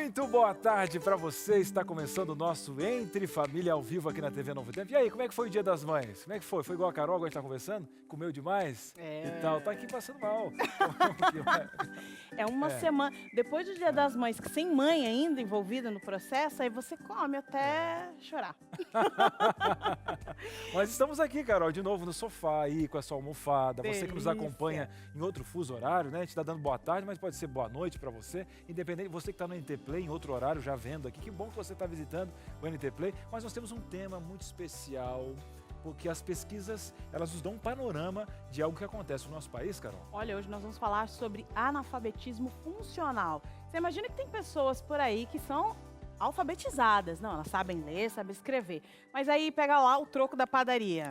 Muito boa tarde para você. Está começando o nosso Entre Família ao vivo aqui na TV Novo Tempo. E aí, como é que foi o Dia das Mães? Como é que foi? Foi igual a Carol, agora a gente tá conversando? Comeu demais? E tal. Tá aqui passando mal. É uma semana. Depois do Dia das Mães, que sem mãe ainda envolvida no processo, aí você come até chorar. Mas estamos aqui, Carol, de novo no sofá aí, com a sua almofada. Você que nos Delícia. acompanha em outro fuso horário, né? A gente tá dando boa tarde, mas pode ser boa noite para você. Independente, você que tá no NT Play, em outro horário, já vendo aqui. Que bom que você está visitando o NT Play. Mas nós temos um tema muito especial, porque as pesquisas, elas nos dão um panorama de algo que acontece no nosso país, Carol. Olha, hoje nós vamos falar sobre analfabetismo funcional. Você imagina que tem pessoas por aí que são alfabetizadas. Não, elas sabem ler, sabem escrever. Mas aí pega lá o troco da padaria.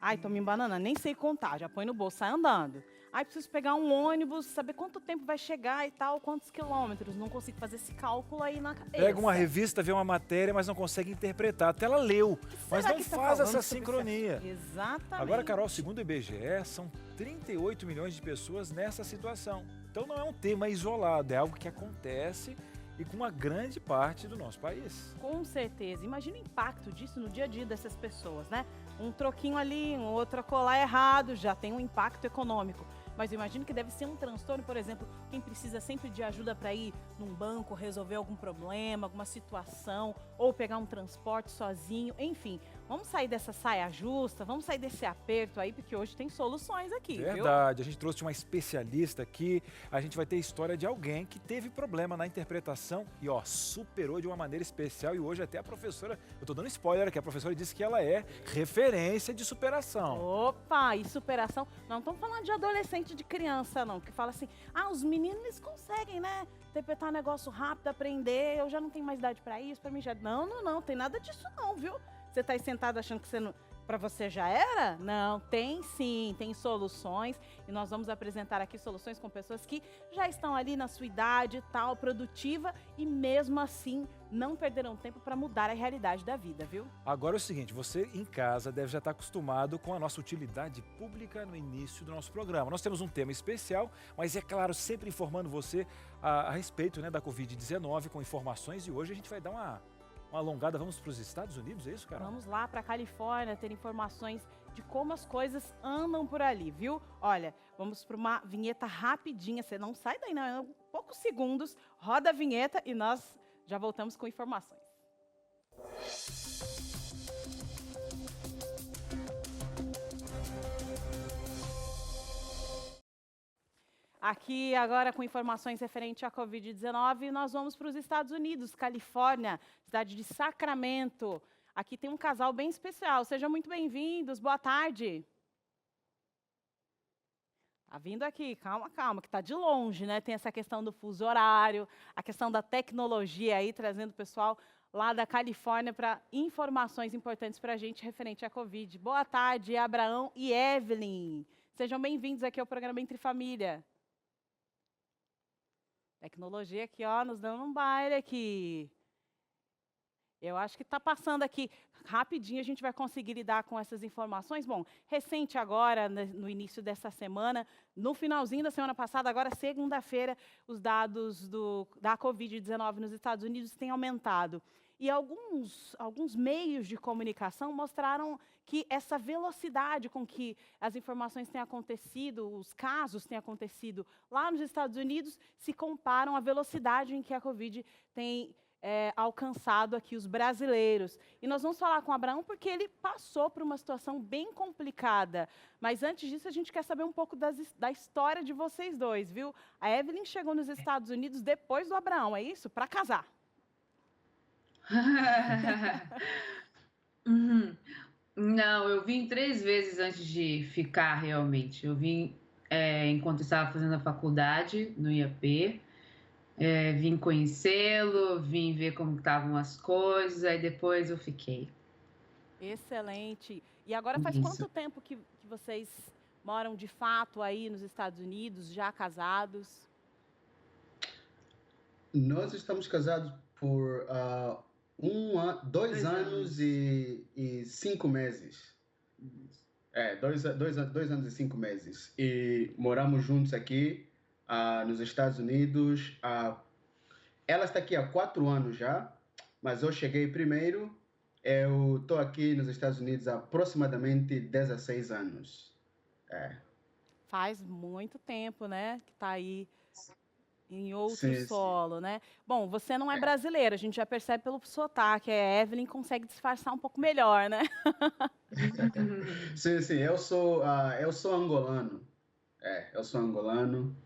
Ai, tô me embananando, nem sei contar, já põe no bolso, sai andando. Ai, preciso pegar um ônibus, saber quanto tempo vai chegar e tal, quantos quilômetros. Não consigo fazer esse cálculo aí na cabeça. Pega uma revista, vê uma matéria, mas não consegue interpretar. Até ela leu, mas não Será que tá faz falando essa sobre sincronia. isso? Exatamente. Agora, Carol, segundo o IBGE, são 38 milhões de pessoas nessa situação. Então não é um tema isolado, é algo que acontece e com uma grande parte do nosso país. Com certeza. Imagina o impacto disso no dia a dia dessas pessoas, né? Um troquinho ali, um outro acolá errado, já tem um impacto econômico. Mas eu imagino que deve ser um transtorno, por exemplo, quem precisa sempre de ajuda para ir num banco, resolver algum problema, alguma situação, ou pegar um transporte sozinho, enfim. Vamos sair dessa saia justa, vamos sair desse aperto aí, porque hoje tem soluções aqui, viu? Verdade, a gente trouxe uma especialista aqui, a gente vai ter a história de alguém que teve problema na interpretação e ó, superou de uma maneira especial e hoje até a professora, eu tô dando spoiler aqui, a professora disse que ela é referência de superação. Opa, e superação, não estamos falando de adolescente, de criança não, que fala assim, os meninos eles conseguem, né, interpretar negócio rápido, aprender, eu já não tenho mais idade para isso, para mim já, não, tem nada disso não, viu? Você está aí sentado achando que você não, para você já era? Não, tem sim, tem soluções e nós vamos apresentar aqui soluções com pessoas que já estão ali na sua idade tal, produtiva e mesmo assim não perderão tempo para mudar a realidade da vida, viu? Agora é o seguinte, você em casa deve já estar acostumado com a nossa utilidade pública no início do nosso programa. Nós temos um tema especial, mas é claro, sempre informando você a respeito, né, da Covid-19 com informações e hoje a gente vai dar uma alongada, vamos para os Estados Unidos, é isso, cara? Vamos lá para a Califórnia ter informações de como as coisas andam por ali, viu? Olha, vamos para uma vinheta rapidinha, você não sai daí não, é poucos segundos, roda a vinheta e nós já voltamos com informações. Aqui agora com informações referentes à Covid-19, nós vamos para os Estados Unidos, Califórnia, cidade de Sacramento. Aqui tem um casal bem especial, sejam muito bem-vindos, boa tarde. Tá vindo aqui, calma, que tá de longe, né? Tem essa questão do fuso horário, a questão da tecnologia aí, trazendo o pessoal lá da Califórnia para informações importantes para a gente referente à Covid. Boa tarde, Abraão e Evelyn. Sejam bem-vindos aqui ao programa Entre Família. Tecnologia aqui, ó, nos dando um baile aqui. Eu acho que está passando aqui rapidinho, a gente vai conseguir lidar com essas informações. Bom, recente agora, no início dessa semana, no finalzinho da semana passada, agora segunda-feira, os dados da Covid-19 nos Estados Unidos têm aumentado. E alguns meios de comunicação mostraram que essa velocidade com que as informações têm acontecido, os casos têm acontecido lá nos Estados Unidos, se comparam à velocidade em que a Covid tem alcançado aqui os brasileiros. E nós vamos falar com o Abraão porque ele passou por uma situação bem complicada. Mas antes disso, a gente quer saber um pouco da história de vocês dois, viu? A Evelyn chegou nos Estados Unidos depois do Abraão, é isso? Para casar. Não, eu vim 3 vezes antes de ficar realmente. Eu vim, enquanto eu estava fazendo a faculdade no IAP, vim conhecê-lo, vim ver como estavam as coisas, aí depois eu fiquei. Excelente. E agora faz Isso. quanto tempo que vocês moram de fato aí nos Estados Unidos, já casados? Nós estamos casados por 2 2 anos anos. e 5 meses. Dois anos e 5 meses. E moramos juntos aqui nos Estados Unidos. ela está aqui há 4 anos já, mas eu cheguei primeiro. Eu estou aqui nos Estados Unidos há aproximadamente 16 anos. É. Faz muito tempo, né, que está aí em outro Sim, sim. solo, né? Bom, você não é brasileira, a gente já percebe pelo sotaque. A Evelyn consegue disfarçar um pouco melhor, né? Sim, sim, eu sou angolano. Eu sou angolano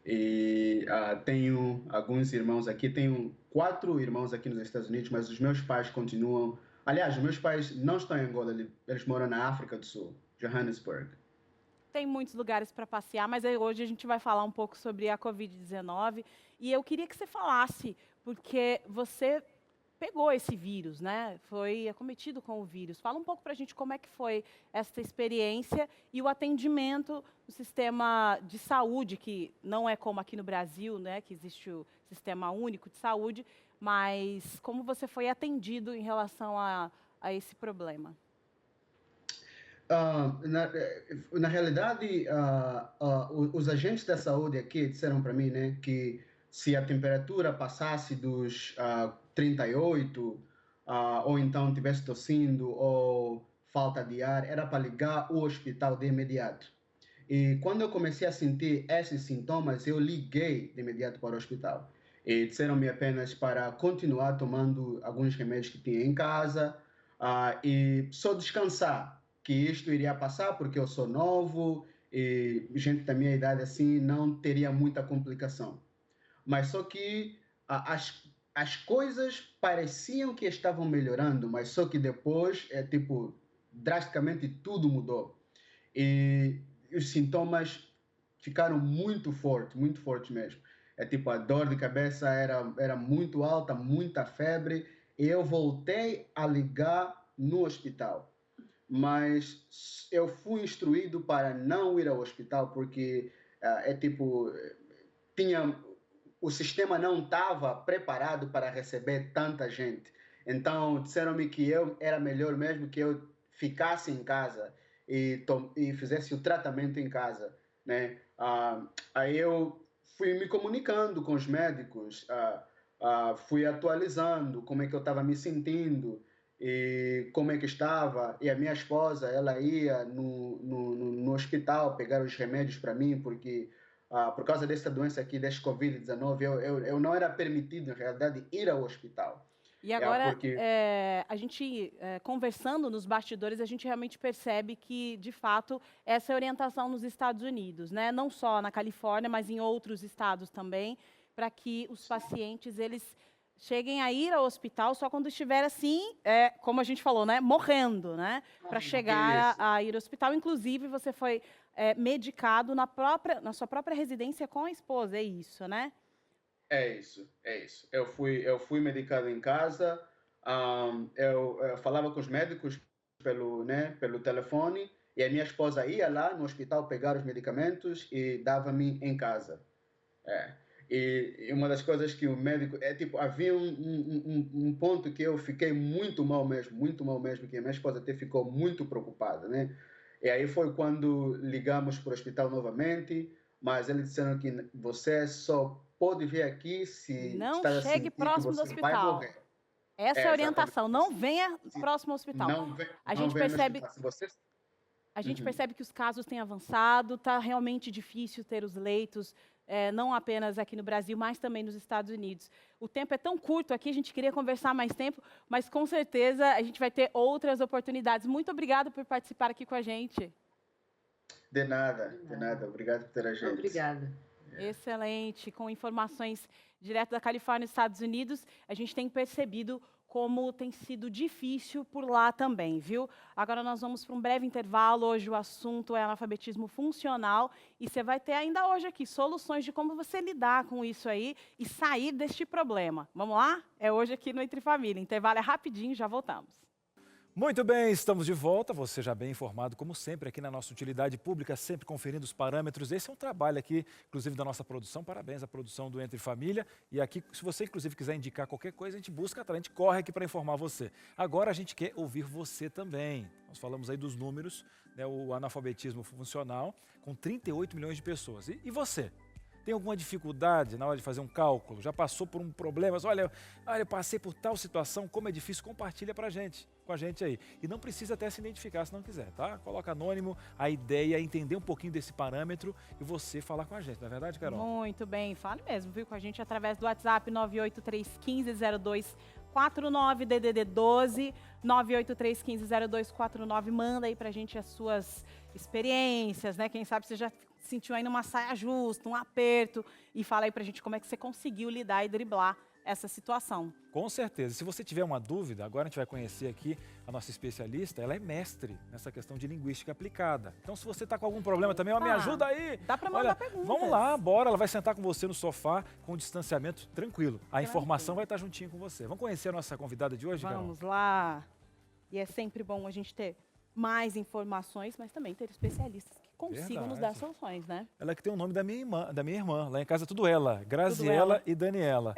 e tenho alguns irmãos aqui. Tenho 4 irmãos aqui nos Estados Unidos, mas os meus pais continuam. Aliás, os meus pais não estão em Angola, eles moram na África do Sul, Johannesburg. Tem muitos lugares para passear, mas hoje a gente vai falar um pouco sobre a Covid-19. E eu queria que você falasse, porque você pegou esse vírus, né? Foi acometido com o vírus. Fala um pouco para a gente como é que foi essa experiência e o atendimento do sistema de saúde, que não é como aqui no Brasil, né? Que existe o sistema único de saúde, mas como você foi atendido em relação a esse problema? Na realidade, os agentes da saúde aqui disseram para mim, né, que se a temperatura passasse dos 38, ou então tivesse tossindo ou falta de ar, era para ligar o hospital de imediato. E quando eu comecei a sentir esses sintomas, eu liguei de imediato para o hospital. E disseram-me apenas para continuar tomando alguns remédios que tinha em casa, e só descansar, que isto iria passar porque eu sou novo e gente da minha idade assim não teria muita complicação. Mas só que as coisas pareciam que estavam melhorando, mas só que depois, tipo, drasticamente tudo mudou. E os sintomas ficaram muito fortes mesmo. É tipo, a dor de cabeça era muito alta, muita febre, e eu voltei a ligar no hospital. Mas eu fui instruído para não ir ao hospital porque é tipo, tinha, o sistema não estava preparado para receber tanta gente. Então disseram-me que eu era melhor mesmo que eu ficasse em casa e fizesse o tratamento em casa, né? Aí eu fui me comunicando com os médicos, fui atualizando como é que eu estava me sentindo e como é que estava. E a minha esposa, ela ia no hospital pegar os remédios para mim, porque por causa dessa doença aqui, desse Covid-19, eu não era permitido, na realidade, ir ao hospital. E agora, Porque a gente, conversando nos bastidores, a gente realmente percebe que, de fato, essa é a orientação nos Estados Unidos, né? Não só na Califórnia, mas em outros estados também, para que os pacientes, eles cheguem a ir ao hospital só quando estiver assim, como a gente falou, né? Morrendo, né? Para chegar a ir ao hospital. Inclusive, você foi medicado na sua própria residência com a esposa, é isso, né? é isso, é isso. Eu fui medicado em casa, eu falava com os médicos pelo telefone, e a minha esposa ia lá no hospital pegar os medicamentos e dava-me em casa. É. E uma das coisas que o médico, tipo, havia um ponto que eu fiquei muito mal mesmo, que a minha esposa até ficou muito preocupada, né? E aí foi quando ligamos para o hospital novamente, mas eles disseram que você só pode vir aqui se Não está a chegue sentir que próximo do você vai hospital. morrer. Essa é a Exatamente. orientação. Não venha próximo ao hospital. A Não gente venha no percebe, hospital. Se você... a gente Uhum. percebe que os casos têm avançado. Está realmente difícil ter os leitos, não apenas aqui no Brasil, mas também nos Estados Unidos. O tempo é tão curto aqui, a gente queria conversar mais tempo, mas com certeza a gente vai ter outras oportunidades. Muito obrigada por participar aqui com a gente. De nada, de nada. Obrigado por ter a gente. Obrigada. Excelente. Com informações direto da Califórnia, Estados Unidos, a gente tem percebido como tem sido difícil por lá também, viu? Agora nós vamos para um breve intervalo. Hoje o assunto é analfabetismo funcional e você vai ter ainda hoje aqui soluções de como você lidar com isso aí e sair deste problema. Vamos lá? É hoje aqui no Entre Família. Intervalo é rapidinho, já voltamos. Muito bem, estamos de volta, você já bem informado, como sempre, aqui na nossa utilidade pública, sempre conferindo os parâmetros. Esse é um trabalho aqui, inclusive, da nossa produção. Parabéns à produção do Entre Família. E aqui, se você, inclusive, quiser indicar qualquer coisa, a gente busca, a gente corre aqui para informar você. Agora, a gente quer ouvir você também. Nós falamos aí dos números, né, o analfabetismo funcional, com 38 milhões de pessoas. E você? Tem alguma dificuldade na hora de fazer um cálculo? Já passou por um problema? Olha, eu passei por tal situação, como é difícil, compartilha com a gente aí. E não precisa até se identificar se não quiser, tá? Coloca anônimo, a ideia é entender um pouquinho desse parâmetro e você falar com a gente, não é verdade, Carol? Muito bem, fale mesmo, viu, com a gente através do WhatsApp 983150249, DDD 12, 983150249, manda aí pra gente as suas experiências, né? Quem sabe você já sentiu aí numa saia justa, um aperto, e fala aí pra gente como é que você conseguiu lidar e driblar essa situação. Com certeza. Se você tiver uma dúvida, agora a gente vai conhecer aqui a nossa especialista, ela é mestre nessa questão de linguística aplicada. Então, se você está com algum problema também, me ajuda aí. Dá para mandar perguntas. Vamos lá, bora. Ela vai sentar com você no sofá com distanciamento tranquilo. A informação vai estar juntinho com você. Vamos conhecer a nossa convidada de hoje, Carol? Vamos lá. E é sempre bom a gente ter mais informações, mas também ter especialistas que consigam nos dar soluções, né? Ela que tem o nome da minha irmã. Lá em casa tudo ela, Graziela e Daniela.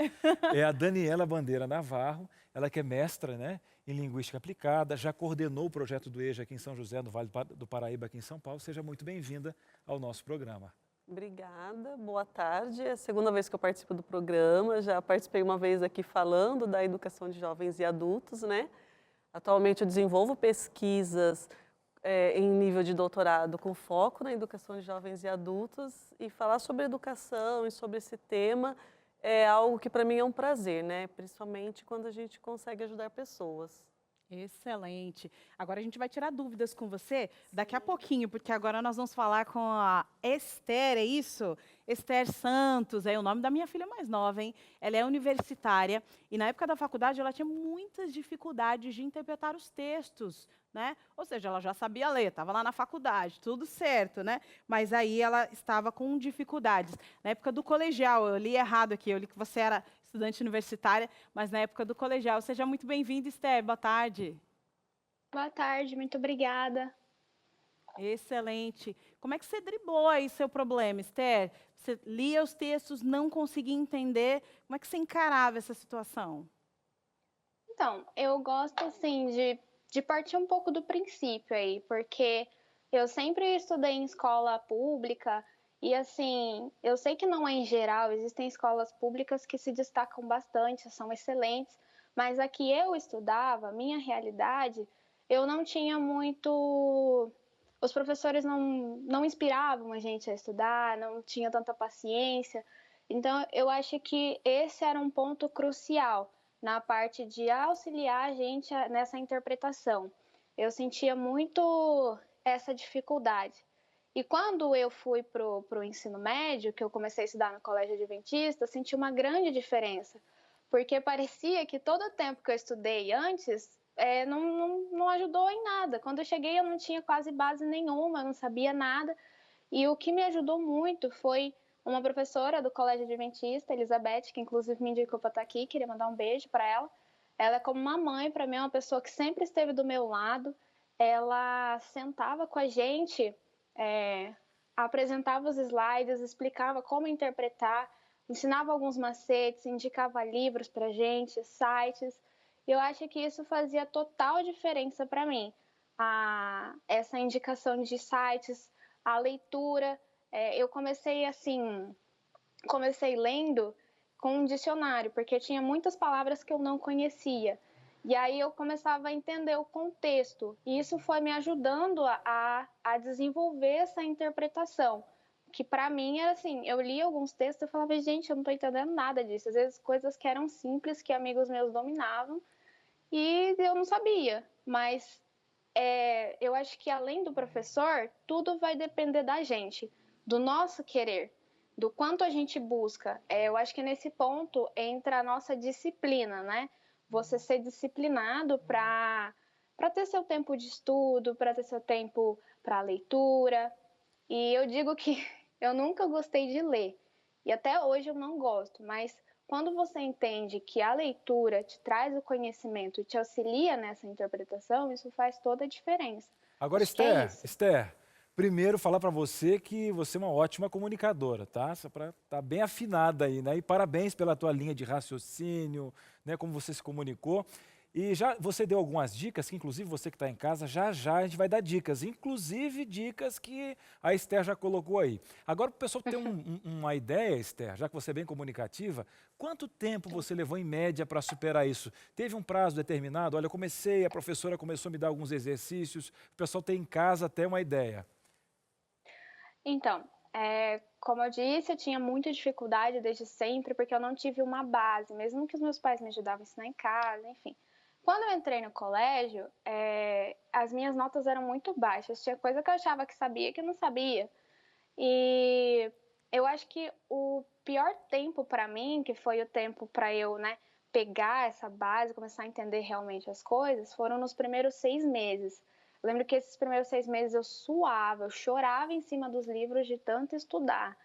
É a Daniela Bandeira Navarro, ela que é mestra, né, em linguística aplicada, já coordenou o projeto do EJA aqui em São José, no Vale do Paraíba, aqui em São Paulo. Seja muito bem-vinda ao nosso programa. Obrigada, boa tarde. É a segunda vez que eu participo do programa, já participei uma vez aqui falando da educação de jovens e adultos, né? Atualmente eu desenvolvo pesquisas em nível de doutorado com foco na educação de jovens e adultos, e falar sobre educação e sobre esse tema é algo que para mim é um prazer, né? Principalmente quando a gente consegue ajudar pessoas. Excelente. Agora a gente vai tirar dúvidas com você daqui a pouquinho, porque agora nós vamos falar com a Esther, é isso? Esther Santos, é o nome da minha filha mais nova, hein? Ela é universitária e na época da faculdade ela tinha muitas dificuldades de interpretar os textos, né? Ou seja, ela já sabia ler, estava lá na faculdade, tudo certo, né? Mas aí ela estava com dificuldades. Na época do colegial, eu li errado aqui, eu li que você era estudante universitária, mas na época do colegial. Seja muito bem-vinda, Esther, boa tarde. Boa tarde, muito obrigada. Excelente. Como é que você driblou aí seu problema, Esther? Você lia os textos, não conseguia entender, como é que você encarava essa situação? Então, eu gosto, assim, de partir um pouco do princípio aí, porque eu sempre estudei em escola pública e, assim, eu sei que não é em geral, existem escolas públicas que se destacam bastante, são excelentes, mas a que eu estudava, minha realidade, eu não tinha muito... Os professores não inspiravam a gente a estudar, não tinha tanta paciência. Então, eu acho que esse era um ponto crucial na parte de auxiliar a gente nessa interpretação. Eu sentia muito essa dificuldade. E quando eu fui para o ensino médio, que eu comecei a estudar no Colégio Adventista, eu senti uma grande diferença, porque parecia que todo o tempo que eu estudei antes não ajudou em nada. Quando eu cheguei, eu não tinha quase base nenhuma, eu não sabia nada. E o que me ajudou muito foi uma professora do Colégio Adventista, Elizabeth, que inclusive me indicou para estar aqui, queria mandar um beijo para ela. Ela é como uma mãe para mim, é uma pessoa que sempre esteve do meu lado. Ela sentava com a gente, apresentava os slides, explicava como interpretar, ensinava alguns macetes, indicava livros para a gente, sites. Eu acho que isso fazia total diferença para mim. Essa indicação de sites, a leitura. Eu comecei lendo com um dicionário, porque tinha muitas palavras que eu não conhecia. E aí eu começava a entender o contexto. E isso foi me ajudando a desenvolver essa interpretação. Que para mim era assim, eu lia alguns textos e falava, gente, eu não estou entendendo nada disso. Às vezes coisas que eram simples, que amigos meus dominavam, e eu não sabia. Mas eu acho que além do professor, tudo vai depender da gente, do nosso querer, do quanto a gente busca. Eu acho que nesse ponto entra a nossa disciplina, né? Você ser disciplinado para ter seu tempo de estudo, para ter seu tempo para leitura. E eu digo que eu nunca gostei de ler, e até hoje eu não gosto, mas quando você entende que a leitura te traz o conhecimento e te auxilia nessa interpretação, isso faz toda a diferença. Agora, Esther, primeiro falar para você que você é uma ótima comunicadora, tá? Só para estar bem afinada aí, né? E parabéns pela tua linha de raciocínio, né? Como você se comunicou. E já você deu algumas dicas, que inclusive você que está em casa, já já a gente vai dar dicas, inclusive dicas que a Esther já colocou aí. Agora, para o pessoal ter uma ideia, Esther, já que você é bem comunicativa, quanto tempo você levou em média para superar isso? Teve um prazo determinado? Olha, eu comecei, a professora começou a me dar alguns exercícios, o pessoal tem em casa até uma ideia. Então, como eu disse, eu tinha muita dificuldade desde sempre, porque eu não tive uma base, mesmo que os meus pais me ajudavam a ensinar em casa, enfim. Quando eu entrei no colégio, as minhas notas eram muito baixas. Tinha coisa que eu achava que sabia que eu não sabia. E eu acho que o pior tempo para mim, que foi o tempo para eu, né, pegar essa base, começar a entender realmente as coisas, foram nos primeiros 6 meses. Eu lembro que esses primeiros 6 meses eu suava, eu chorava em cima dos livros de tanto estudar.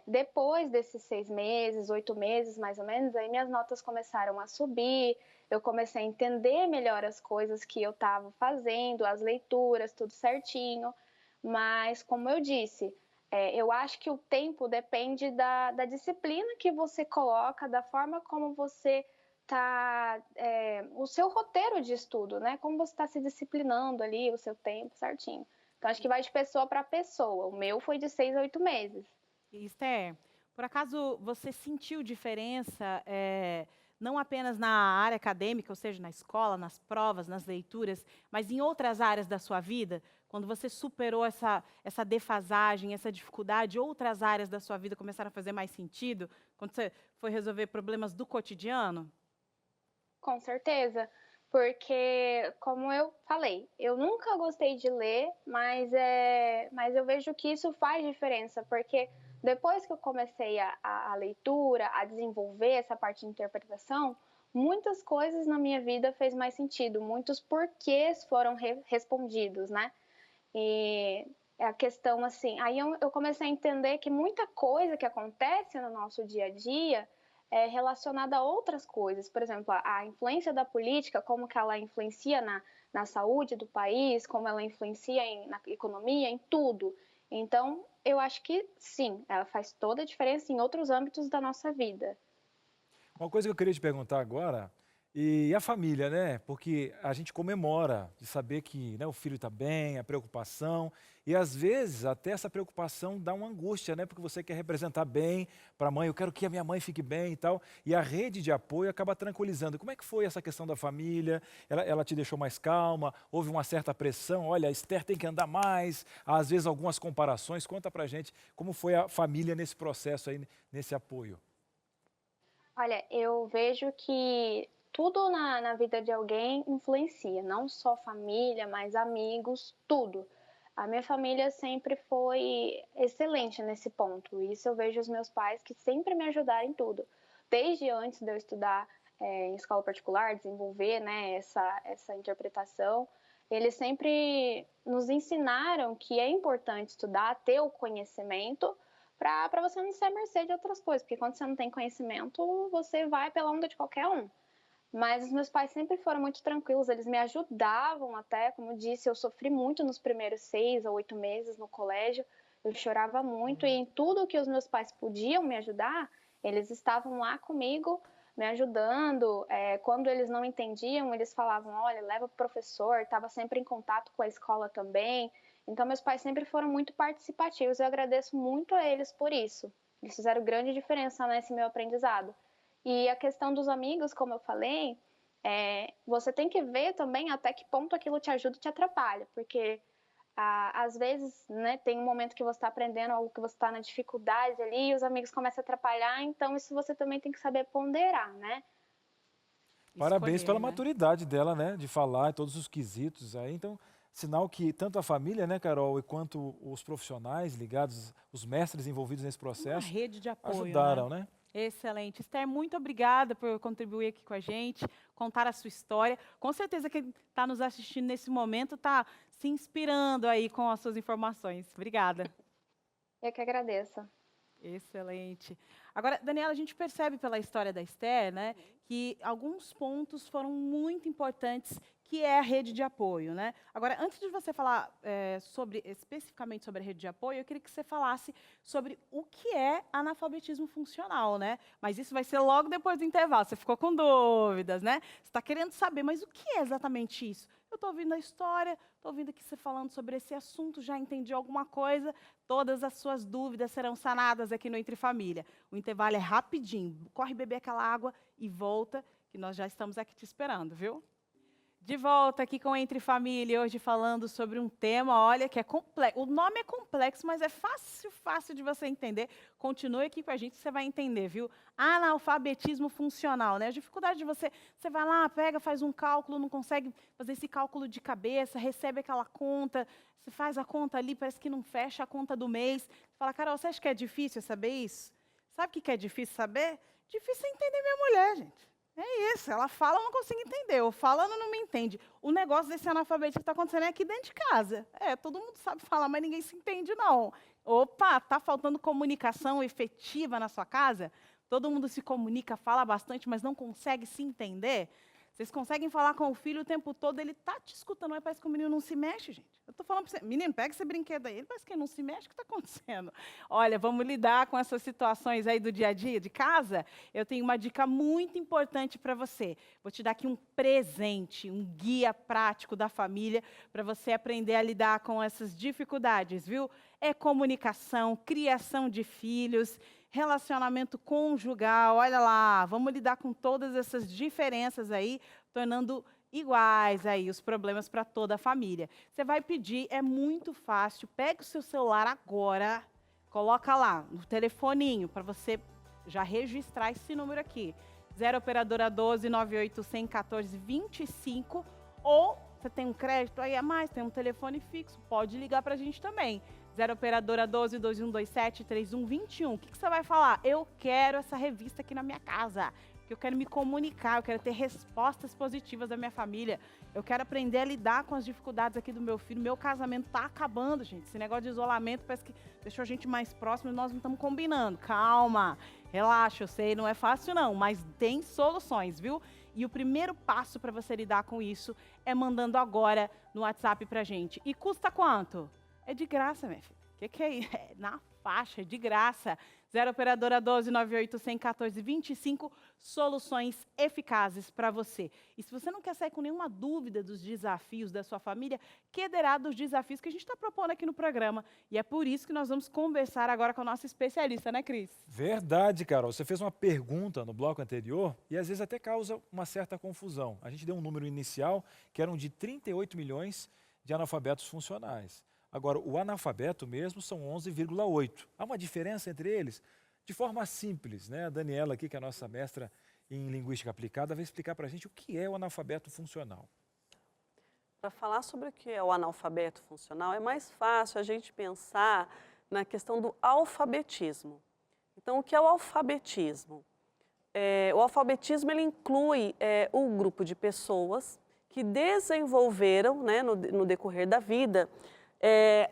Depois desses 6 meses, 8 meses mais ou menos, aí minhas notas começaram a subir, eu comecei a entender melhor as coisas que eu estava fazendo, as leituras, tudo certinho. Mas, como eu disse, eu acho que o tempo depende da disciplina que você coloca, da forma como você está, o seu roteiro de estudo, né? Como você está se disciplinando ali, o seu tempo certinho. Então, acho que vai de pessoa para pessoa. O meu foi de 6 a 8 meses. Esther, por acaso você sentiu diferença, não apenas na área acadêmica, ou seja, na escola, nas provas, nas leituras, mas em outras áreas da sua vida? Quando você superou essa defasagem, essa dificuldade, outras áreas da sua vida começaram a fazer mais sentido? Quando você foi resolver problemas do cotidiano? Com certeza, porque, como eu falei, eu nunca gostei de ler, mas eu vejo que isso faz diferença, porque depois que eu comecei a leitura, a desenvolver essa parte de interpretação, muitas coisas na minha vida fez mais sentido, muitos porquês foram respondidos, né? E a questão, assim, aí eu comecei a entender que muita coisa que acontece no nosso dia a dia é relacionada a outras coisas. Por exemplo, a influência da política, como que ela influencia na saúde do país, como ela influencia na economia, em tudo. Então, eu acho que sim, ela faz toda a diferença em outros âmbitos da nossa vida. Uma coisa que eu queria te perguntar agora, e a família, né? Porque a gente comemora de saber que, né, o filho está bem, a preocupação, e às vezes até essa preocupação dá uma angústia, né? Porque você quer representar bem para a mãe, eu quero que a minha mãe fique bem e tal, e a rede de apoio acaba tranquilizando. Como é que foi essa questão da família? Ela te deixou mais calma? Houve uma certa pressão? Olha, a Esther tem que andar mais, às vezes algumas comparações. Conta pra gente como foi a família nesse processo aí, nesse apoio. Olha, eu vejo que tudo na vida de alguém influencia, não só família, mas amigos, tudo. A minha família sempre foi excelente nesse ponto. Isso eu vejo os meus pais que sempre me ajudaram em tudo. Desde antes de eu estudar em escola particular, desenvolver, né, essa interpretação, eles sempre nos ensinaram que é importante estudar, ter o conhecimento, para você não ser à mercê de outras coisas, porque quando você não tem conhecimento, você vai pela onda de qualquer um. Mas os meus pais sempre foram muito tranquilos, eles me ajudavam até, como eu disse, eu sofri muito nos primeiros 6 a 8 meses no colégio, eu chorava muito, e em tudo que os meus pais podiam me ajudar, eles estavam lá comigo, me ajudando. Quando eles não entendiam, eles falavam, olha, leva para o professor, estava sempre em contato com a escola também. Então, meus pais sempre foram muito participativos, eu agradeço muito a eles por isso. Eles fizeram grande diferença nesse meu aprendizado. E a questão dos amigos, como eu falei, você tem que ver também até que ponto aquilo te ajuda e te atrapalha, porque às vezes, né, tem um momento que você está aprendendo algo que você está na dificuldade ali e os amigos começam a atrapalhar, então isso você também tem que saber ponderar, né? Parabéns Escolher, pela né? maturidade dela, né? De falar em todos os quesitos aí. Então, sinal que tanto a família, né, Carol, e quanto os profissionais ligados, os mestres envolvidos nesse Uma processo, rede de apoio, ajudaram, né? né? Excelente. Esther, muito obrigada por contribuir aqui com a gente, contar a sua história. Com certeza quem está nos assistindo nesse momento está se inspirando aí com as suas informações. Obrigada. Eu que agradeço. Excelente. Agora, Daniela, a gente percebe pela história da Esther, né, que alguns pontos foram muito importantes, que é a rede de apoio, né? Agora, antes de você falar especificamente sobre a rede de apoio, eu queria que você falasse sobre o que é analfabetismo funcional, né? Mas isso vai ser logo depois do intervalo. Você ficou com dúvidas, né? Você está querendo saber, mas o que é exatamente isso? Eu estou ouvindo a história, estou ouvindo aqui você falando sobre esse assunto, já entendi alguma coisa, todas as suas dúvidas serão sanadas aqui no Entre Família. O intervalo é rapidinho, corre beber aquela água e volta, que nós já estamos aqui te esperando, viu? De volta aqui com Entre Família, hoje falando sobre um tema, olha, que é complexo. O nome é complexo, mas é fácil de você entender. Continue aqui com a gente, você vai entender, viu? Analfabetismo funcional, né? A dificuldade de você vai lá, pega, faz um cálculo, não consegue fazer esse cálculo de cabeça, recebe aquela conta, você faz a conta ali, parece que não fecha a conta do mês. Você fala, Carol, você acha que é difícil saber isso? Sabe o que é difícil saber? Difícil é entender minha mulher, gente. É isso, ela fala, eu não consigo entender, eu falo, não me entende. O negócio desse analfabetismo está acontecendo aqui dentro de casa. Todo mundo sabe falar, mas ninguém se entende, não. Opa, está faltando comunicação efetiva na sua casa? Todo mundo se comunica, fala bastante, mas não consegue se entender? Vocês conseguem falar com o filho o tempo todo, ele está te escutando, mas parece que o menino não se mexe, gente. Eu estou falando para você, menino, pega esse brinquedo aí, ele parece que ele não se mexe, o que está acontecendo? Olha, vamos lidar com essas situações aí do dia a dia, de casa? Eu tenho uma dica muito importante para você. Vou te dar aqui um presente, um guia prático da família, para você aprender a lidar com essas dificuldades, viu? É comunicação, criação de filhos, relacionamento conjugal, olha lá, vamos lidar com todas essas diferenças aí, tornando iguais aí os problemas para toda a família. Você vai pedir, é muito fácil, pega o seu celular agora, coloca lá no telefoninho para você já registrar esse número aqui, 0 operadora 12 9800 14 25, ou você tem um crédito aí a mais, tem um telefone fixo, pode ligar para a gente também. 0 operadora 12 2127 3121. O que você vai falar? Eu quero essa revista aqui na minha casa, porque eu quero me comunicar, eu quero ter respostas positivas da minha família, eu quero aprender a lidar com as dificuldades aqui do meu filho. Meu casamento está acabando, gente. Esse negócio de isolamento parece que deixou a gente mais próximo e nós não estamos combinando. Calma, relaxa, eu sei, não é fácil não, mas tem soluções, viu? E o primeiro passo para você lidar com isso é mandando agora no WhatsApp para a gente. E custa quanto? É de graça, minha filha. O que é isso? É na faixa, é de graça. 0 operadora 12 9800 14 25, soluções eficazes para você. E se você não quer sair com nenhuma dúvida dos desafios da sua família, que derá dos desafios que a gente está propondo aqui no programa. E é por isso que nós vamos conversar agora com a nossa especialista, né, Cris? Verdade, Carol. Você fez uma pergunta no bloco anterior e às vezes até causa uma certa confusão. A gente deu um número inicial que eram de 38 milhões de analfabetos funcionais. Agora, o analfabeto mesmo são 11,8. Há uma diferença entre eles? De forma simples, né? A Daniela aqui, que é a nossa mestra em linguística aplicada, vai explicar para a gente o que é o analfabeto funcional. Para falar sobre o que é o analfabeto funcional, é mais fácil a gente pensar na questão do alfabetismo. Então, o que é o alfabetismo? O alfabetismo ele inclui o grupo de pessoas que desenvolveram, né, no decorrer da vida,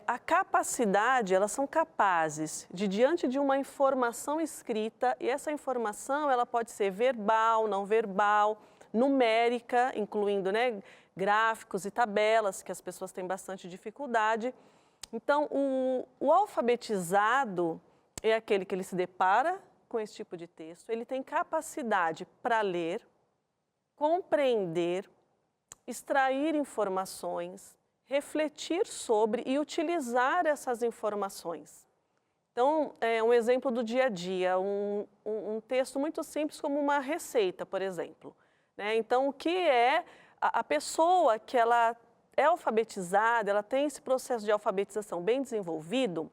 a capacidade, elas são capazes de, diante de uma informação escrita, e essa informação ela pode ser verbal, não verbal, numérica, incluindo, né, gráficos e tabelas, que as pessoas têm bastante dificuldade. Então, o alfabetizado é aquele que ele se depara com esse tipo de texto, ele tem capacidade para ler, compreender, extrair informações, refletir sobre e utilizar essas informações. Então, um exemplo do dia a dia, um texto muito simples como uma receita, por exemplo. Né? Então, o que é a pessoa que ela é alfabetizada, ela tem esse processo de alfabetização bem desenvolvido,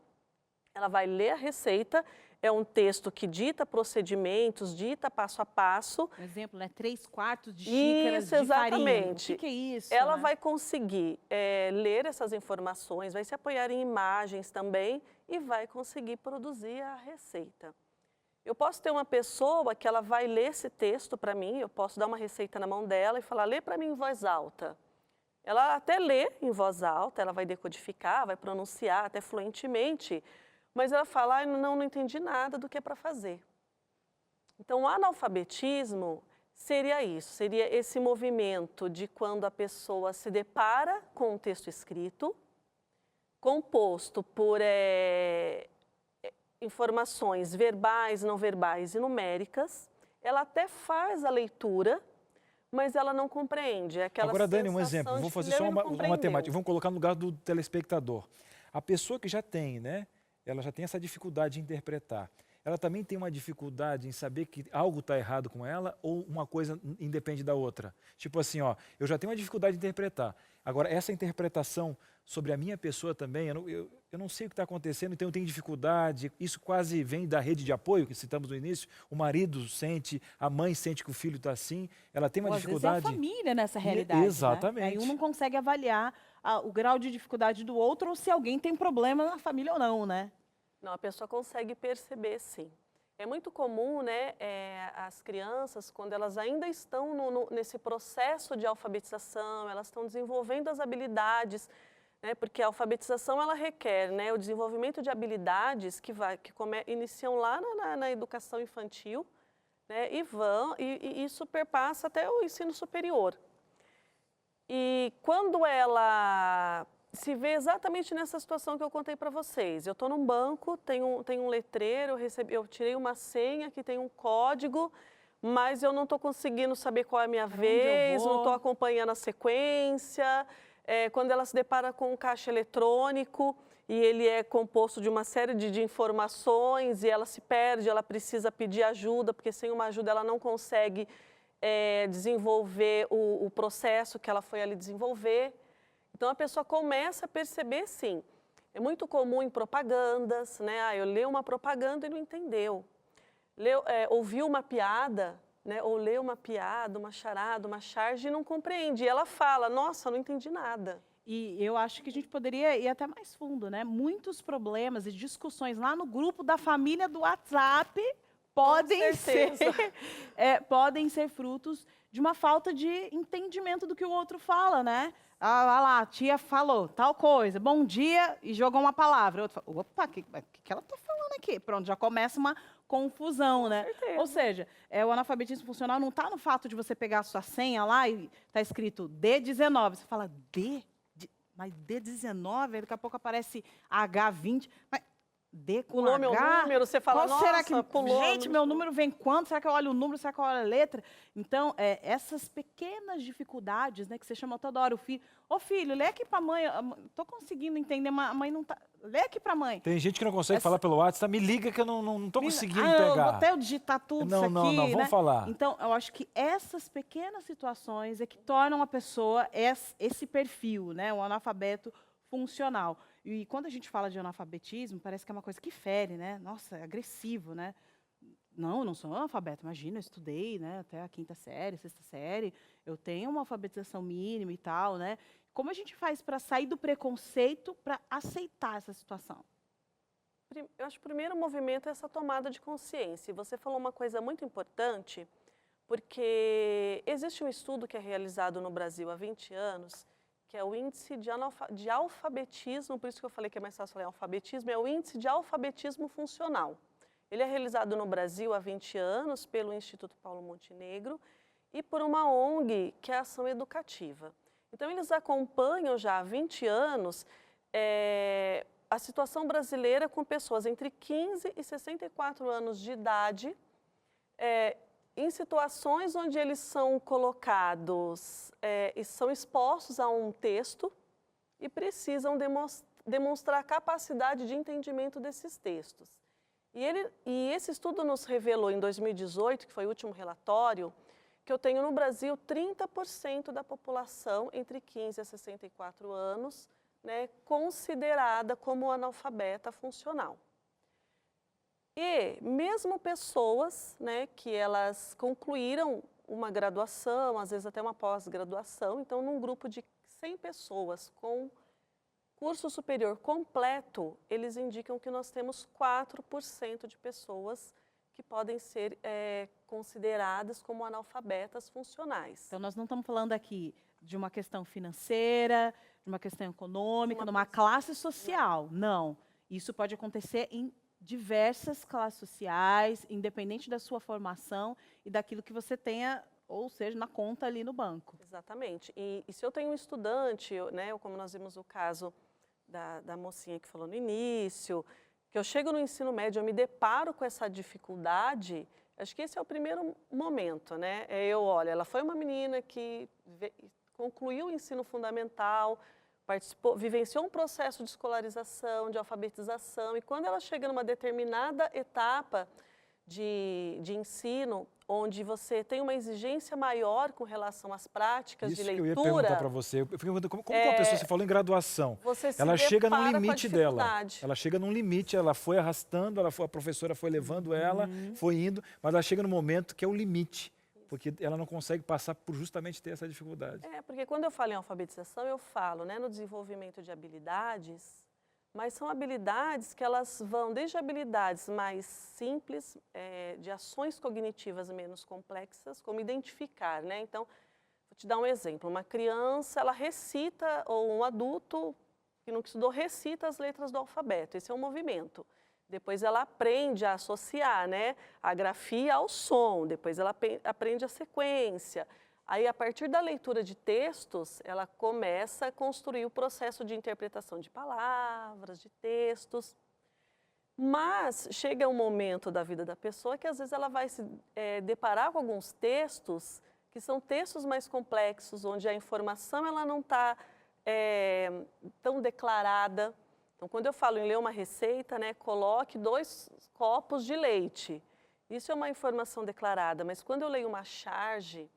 ela vai ler a receita, é um texto que dita procedimentos, dita passo a passo. Por exemplo, né? 3/4 de xícaras de farinha. O que é isso? Ela vai conseguir ler essas informações, vai se apoiar em imagens também e vai conseguir produzir a receita. Eu posso ter uma pessoa que ela vai ler esse texto para mim, eu posso dar uma receita na mão dela e falar, lê para mim em voz alta. Ela até lê em voz alta, ela vai decodificar, vai pronunciar até fluentemente, Mas ela fala, ah, não entendi nada do que é para fazer. Então, o analfabetismo seria isso, seria esse movimento de quando a pessoa se depara com um texto escrito, composto por informações verbais, não verbais e numéricas, ela até faz a leitura, mas ela não compreende. É aquela Agora, Dani, um sensação exemplo, de vou fazer que só leu e não uma compreendeu. temática, vamos colocar no lugar do telespectador. A pessoa que já tem, né, ela já tem essa dificuldade de interpretar, ela também tem uma dificuldade em saber que algo está errado com ela ou uma coisa independe da outra. Tipo assim, ó, eu já tenho uma dificuldade de interpretar. Agora, essa interpretação sobre a minha pessoa também, eu não sei o que está acontecendo, então eu tenho dificuldade. Isso quase vem da rede de apoio, que citamos no início. O marido sente, a mãe sente que o filho está assim, ela tem uma Ou, dificuldade. Às vezes é a família nessa realidade. Exatamente. Né? Aí um não consegue avaliar o grau de dificuldade do outro ou se alguém tem problema na família ou não, né? Não, a pessoa consegue perceber, sim. É muito comum, né, as crianças, quando elas ainda estão nesse processo de alfabetização, elas estão desenvolvendo as habilidades, né, porque a alfabetização ela requer, né, o desenvolvimento de habilidades que iniciam lá na educação infantil, né, e isso perpassa até o ensino superior. E quando ela se vê exatamente nessa situação que eu contei para vocês. Eu estou num banco, tem um letreiro, eu tirei uma senha que tem um código, mas eu não estou conseguindo saber qual é a minha vez, não estou acompanhando a sequência. Quando ela se depara com um caixa eletrônico e ele é composto de uma série de informações e ela se perde, ela precisa pedir ajuda, porque sem uma ajuda ela não consegue desenvolver o processo que ela foi ali desenvolver. Então, a pessoa começa a perceber, sim. É muito comum em propagandas, né? Eu leio uma propaganda e não entendeu. Ouviu uma piada, né? Ou leu uma piada, uma charada, uma charge e não compreende. E ela fala, nossa, não entendi nada. E eu acho que a gente poderia ir até mais fundo, né? Muitos problemas e discussões lá no grupo da família do WhatsApp podem ser frutos de uma falta de entendimento do que o outro fala, né? Ah, lá, a tia falou tal coisa, bom dia, e jogou uma palavra. O outro fala, opa, o que ela está falando aqui? Pronto, já começa uma confusão, né? Ou seja, o analfabetismo funcional não está no fato de você pegar a sua senha lá e está escrito D19. Você fala, mas D19? Daqui a pouco aparece H20. Mas D com pulou meu número, você fala, nossa, será que, pulou. Gente, meu número vem quando? Será que eu olho o número? Será que eu olho a letra? Então, essas pequenas dificuldades, né, que você chama toda hora o filho. Ô filho, lê aqui para a mãe. Estou conseguindo entender, mas a mãe não está. Lê aqui para a mãe. Tem gente que não consegue falar pelo WhatsApp, me liga que eu não estou conseguindo Eu pegar. vou até eu digitar tudo isso aqui. Não, vamos falar. Então, eu acho que essas pequenas situações é que tornam a pessoa esse perfil, né, um analfabeto funcional. E quando a gente fala de analfabetismo, parece que é uma coisa que fere, né? Nossa, é agressivo, né? Não, eu não sou analfabeto, imagina, eu estudei, né, até a 5ª série, 6ª série, eu tenho uma alfabetização mínima e tal, né? Como a gente faz para sair do preconceito para aceitar essa situação? Eu acho que o primeiro movimento é essa tomada de consciência. E você falou uma coisa muito importante, porque existe um estudo que é realizado no Brasil há 20 anos, que é o índice de alfabetismo, por isso que eu falei que é mais fácil falar alfabetismo, é o índice de alfabetismo funcional. Ele é realizado no Brasil há 20 anos pelo Instituto Paulo Montenegro e por uma ONG, que é a Ação Educativa. Então, eles acompanham já há 20 anos a situação brasileira com pessoas entre 15 e 64 anos de idade, em situações onde eles são colocados e são expostos a um texto e precisam demonstrar capacidade de entendimento desses textos. E esse estudo nos revelou em 2018, que foi o último relatório, que eu tenho no Brasil 30% da população entre 15 a 64 anos, né, considerada como analfabeta funcional. E mesmo pessoas, né, que elas concluíram uma graduação, às vezes até uma pós-graduação, então num grupo de 100 pessoas com curso superior completo, eles indicam que nós temos 4% de pessoas que podem ser consideradas como analfabetas funcionais. Então, nós não estamos falando aqui de uma questão financeira, de uma questão econômica, de uma classe social, não. Isso pode acontecer em diversas classes sociais, independente da sua formação e daquilo que você tenha, ou seja, na conta ali no banco. Exatamente. E se eu tenho um estudante, né, como nós vimos o caso da mocinha que falou no início, que eu chego no ensino médio, eu me deparo com essa dificuldade, acho que esse é o primeiro momento, né? Olha, ela foi uma menina que concluiu o ensino fundamental, vivenciou um processo de escolarização, de alfabetização, e quando ela chega numa determinada etapa de ensino, onde você tem uma exigência maior com relação às práticas de leitura... Isso que eu ia perguntar para você. Eu fiquei perguntando como uma pessoa, você falou em graduação, ela chega num limite dela. Ela chega num limite, ela foi arrastando, a professora foi levando ela, foi indo, mas ela chega num momento que é o limite, porque ela não consegue passar por justamente ter essa dificuldade. Porque quando eu falo em alfabetização, eu falo, né, no desenvolvimento de habilidades, mas são habilidades que elas vão desde habilidades mais simples, de ações cognitivas menos complexas, como identificar, né? Então, vou te dar um exemplo. Uma criança, ela recita, ou um adulto que nunca estudou, recita as letras do alfabeto. Esse é um movimento. Depois ela aprende a associar, né, a grafia ao som, depois ela aprende a sequência. Aí, a partir da leitura de textos, ela começa a construir o processo de interpretação de palavras, de textos. Mas chega um momento da vida da pessoa que, às vezes, ela vai se deparar com alguns textos que são textos mais complexos, onde a informação ela não está tão declarada. Então, quando eu falo em ler uma receita, né, coloque 2 copos de leite. Isso é uma informação declarada, mas quando eu leio uma charge...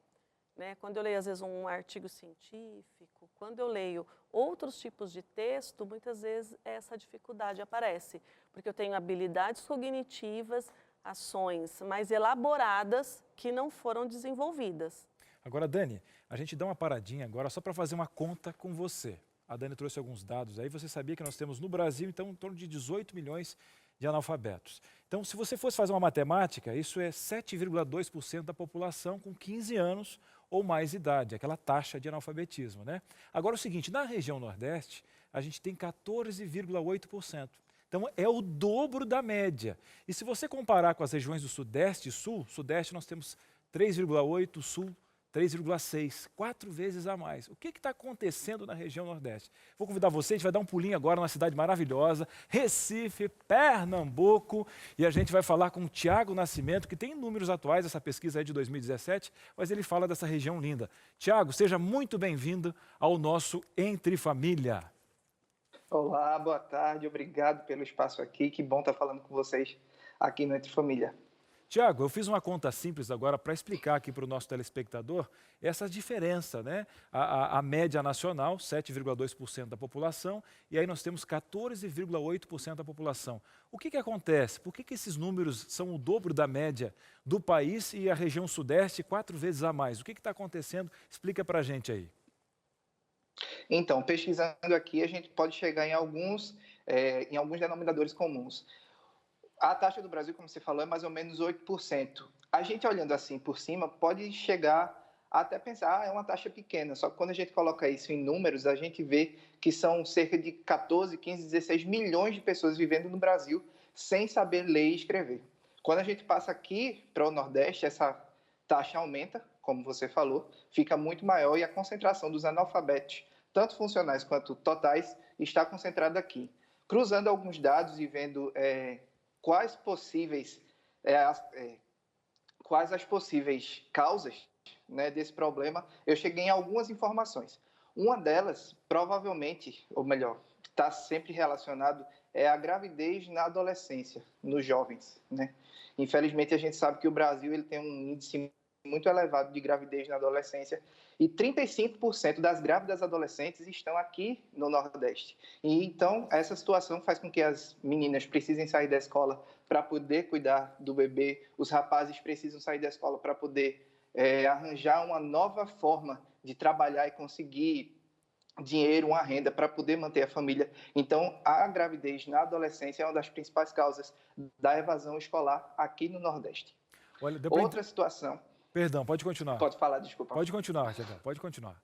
né, quando eu leio, às vezes, um artigo científico, quando eu leio outros tipos de texto, muitas vezes essa dificuldade aparece, porque eu tenho habilidades cognitivas, ações mais elaboradas que não foram desenvolvidas. Agora, Dani, a gente dá uma paradinha agora só para fazer uma conta com você. A Dani trouxe alguns dados aí, você sabia que nós temos no Brasil, então, em torno de 18 milhões de analfabetos. Então, se você fosse fazer uma matemática, isso é 7,2% da população com 15 anos ou mais idade, aquela taxa de analfabetismo, né? Agora, o seguinte, na região Nordeste, a gente tem 14,8%. Então, é o dobro da média. E se você comparar com as regiões do Sudeste e Sul, Sudeste nós temos 3,8%, Sul 3,6%, 4 vezes a mais. O que está acontecendo na região Nordeste? Vou convidar você, a gente vai dar um pulinho agora numa cidade maravilhosa, Recife, Pernambuco, e a gente vai falar com o Tiago Nascimento, que tem números atuais, essa pesquisa é de 2017, mas ele fala dessa região linda. Tiago, seja muito bem-vindo ao nosso Entre Família. Olá, boa tarde, obrigado pelo espaço aqui, que bom estar falando com vocês aqui no Entre Família. Tiago, eu fiz uma conta simples agora para explicar aqui para o nosso telespectador essa diferença, né? A média nacional, 7,2% da população, e aí nós temos 14,8% da população. O que acontece? Por que esses números são o dobro da média do país e a região Sudeste 4 vezes a mais? O que está acontecendo? Explica para a gente aí. Então, pesquisando aqui, a gente pode chegar em alguns denominadores comuns. A taxa do Brasil, como você falou, é mais ou menos 8%. A gente, olhando assim por cima, pode chegar a até pensar, é uma taxa pequena. Só que quando a gente coloca isso em números, a gente vê que são cerca de 14, 15, 16 milhões de pessoas vivendo no Brasil sem saber ler e escrever. Quando a gente passa aqui para o Nordeste, essa taxa aumenta, como você falou, fica muito maior e a concentração dos analfabetos, tanto funcionais quanto totais, está concentrada aqui. Cruzando alguns dados e vendo quais as possíveis causas, né, desse problema, eu cheguei em algumas informações. Uma delas, provavelmente, ou melhor, está sempre relacionado, é a gravidez na adolescência, nos jovens, né? Infelizmente, a gente sabe que o Brasil ele tem um índice muito elevado de gravidez na adolescência e 35% das grávidas adolescentes estão aqui no Nordeste. E então, essa situação faz com que as meninas precisem sair da escola para poder cuidar do bebê, os rapazes precisam sair da escola para poder arranjar uma nova forma de trabalhar e conseguir dinheiro, uma renda para poder manter a família. Então, a gravidez na adolescência é uma das principais causas da evasão escolar aqui no Nordeste. Olha, outra situação... Perdão, pode continuar. Pode falar, desculpa. Pode continuar, Tiagão, pode continuar.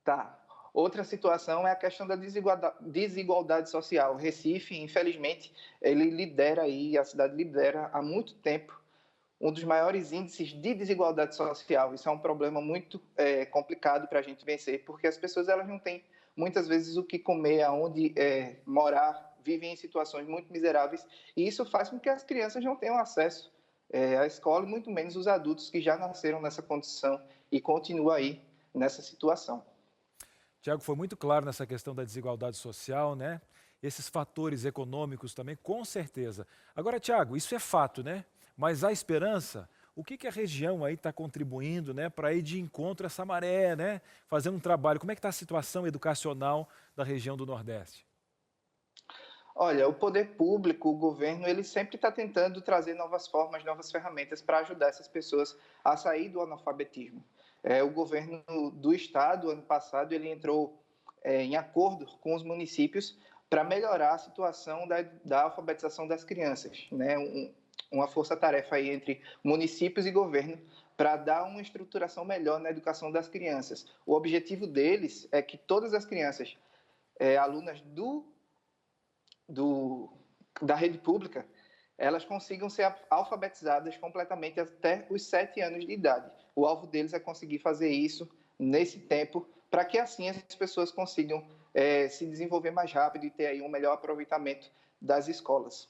Tá. Outra situação é a questão da desigualdade social. O Recife, infelizmente, ele lidera aí, a cidade lidera há muito tempo um dos maiores índices de desigualdade social. Isso é um problema muito complicado para a gente vencer, porque as pessoas elas não têm, muitas vezes, o que comer, aonde morar, vivem em situações muito miseráveis, e isso faz com que as crianças não tenham acesso à escola, e muito menos os adultos que já nasceram nessa condição e continuam aí nessa situação. Tiago, foi muito claro nessa questão da desigualdade social, né? Esses fatores econômicos também, com certeza. Agora, Tiago, isso é fato, né? Mas há esperança? O que a região aí está contribuindo, né, para ir de encontro a essa maré, né? Fazendo um trabalho. Como é que está a situação educacional da região do Nordeste? Olha, o poder público, o governo, ele sempre está tentando trazer novas formas, novas ferramentas para ajudar essas pessoas a sair do analfabetismo. O governo do estado, ano passado, ele entrou em acordo com os municípios para melhorar a situação da alfabetização das crianças, né? Uma força-tarefa aí entre municípios e governo para dar uma estruturação melhor na educação das crianças. O objetivo deles é que todas as crianças, alunas da rede pública, elas consigam ser alfabetizadas completamente até os 7 anos de idade. O alvo deles é conseguir fazer isso nesse tempo, para que assim as pessoas consigam se desenvolver mais rápido e ter aí um melhor aproveitamento das escolas.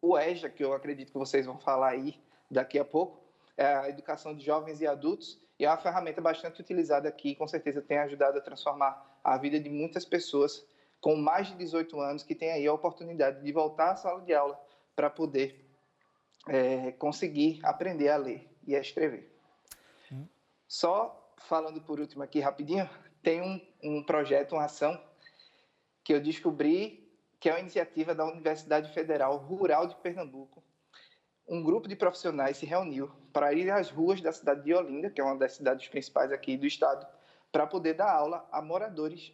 O EJA, que eu acredito que vocês vão falar aí daqui a pouco, é a educação de jovens e adultos, e é uma ferramenta bastante utilizada aqui, com certeza tem ajudado a transformar a vida de muitas pessoas com mais de 18 anos, que têm aí a oportunidade de voltar à sala de aula para poder conseguir aprender a ler e a escrever. Só falando por último aqui rapidinho, tem um projeto, uma ação que eu descobri, que é uma iniciativa da Universidade Federal Rural de Pernambuco. Um grupo de profissionais se reuniu para ir às ruas da cidade de Olinda, que é uma das cidades principais aqui do estado, para poder dar aula a moradores,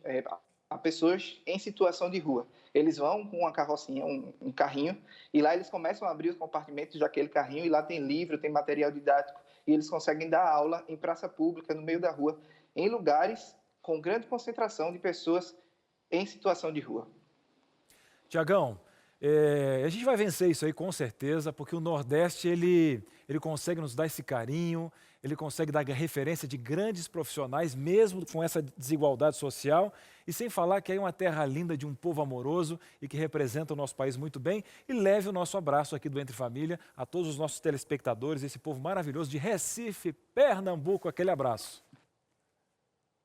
a pessoas em situação de rua. Eles vão com uma carrocinha, um carrinho, e lá eles começam a abrir os compartimentos daquele carrinho, e lá tem livro, tem material didático, e eles conseguem dar aula em praça pública, no meio da rua, em lugares com grande concentração de pessoas em situação de rua. Tiagão, a gente vai vencer isso aí com certeza, porque o Nordeste ele consegue nos dar esse carinho, ele consegue dar referência de grandes profissionais, mesmo com essa desigualdade social, e sem falar que é uma terra linda de um povo amoroso e que representa o nosso país muito bem. E leve o nosso abraço aqui do Entre Família a todos os nossos telespectadores, esse povo maravilhoso de Recife, Pernambuco. Aquele abraço.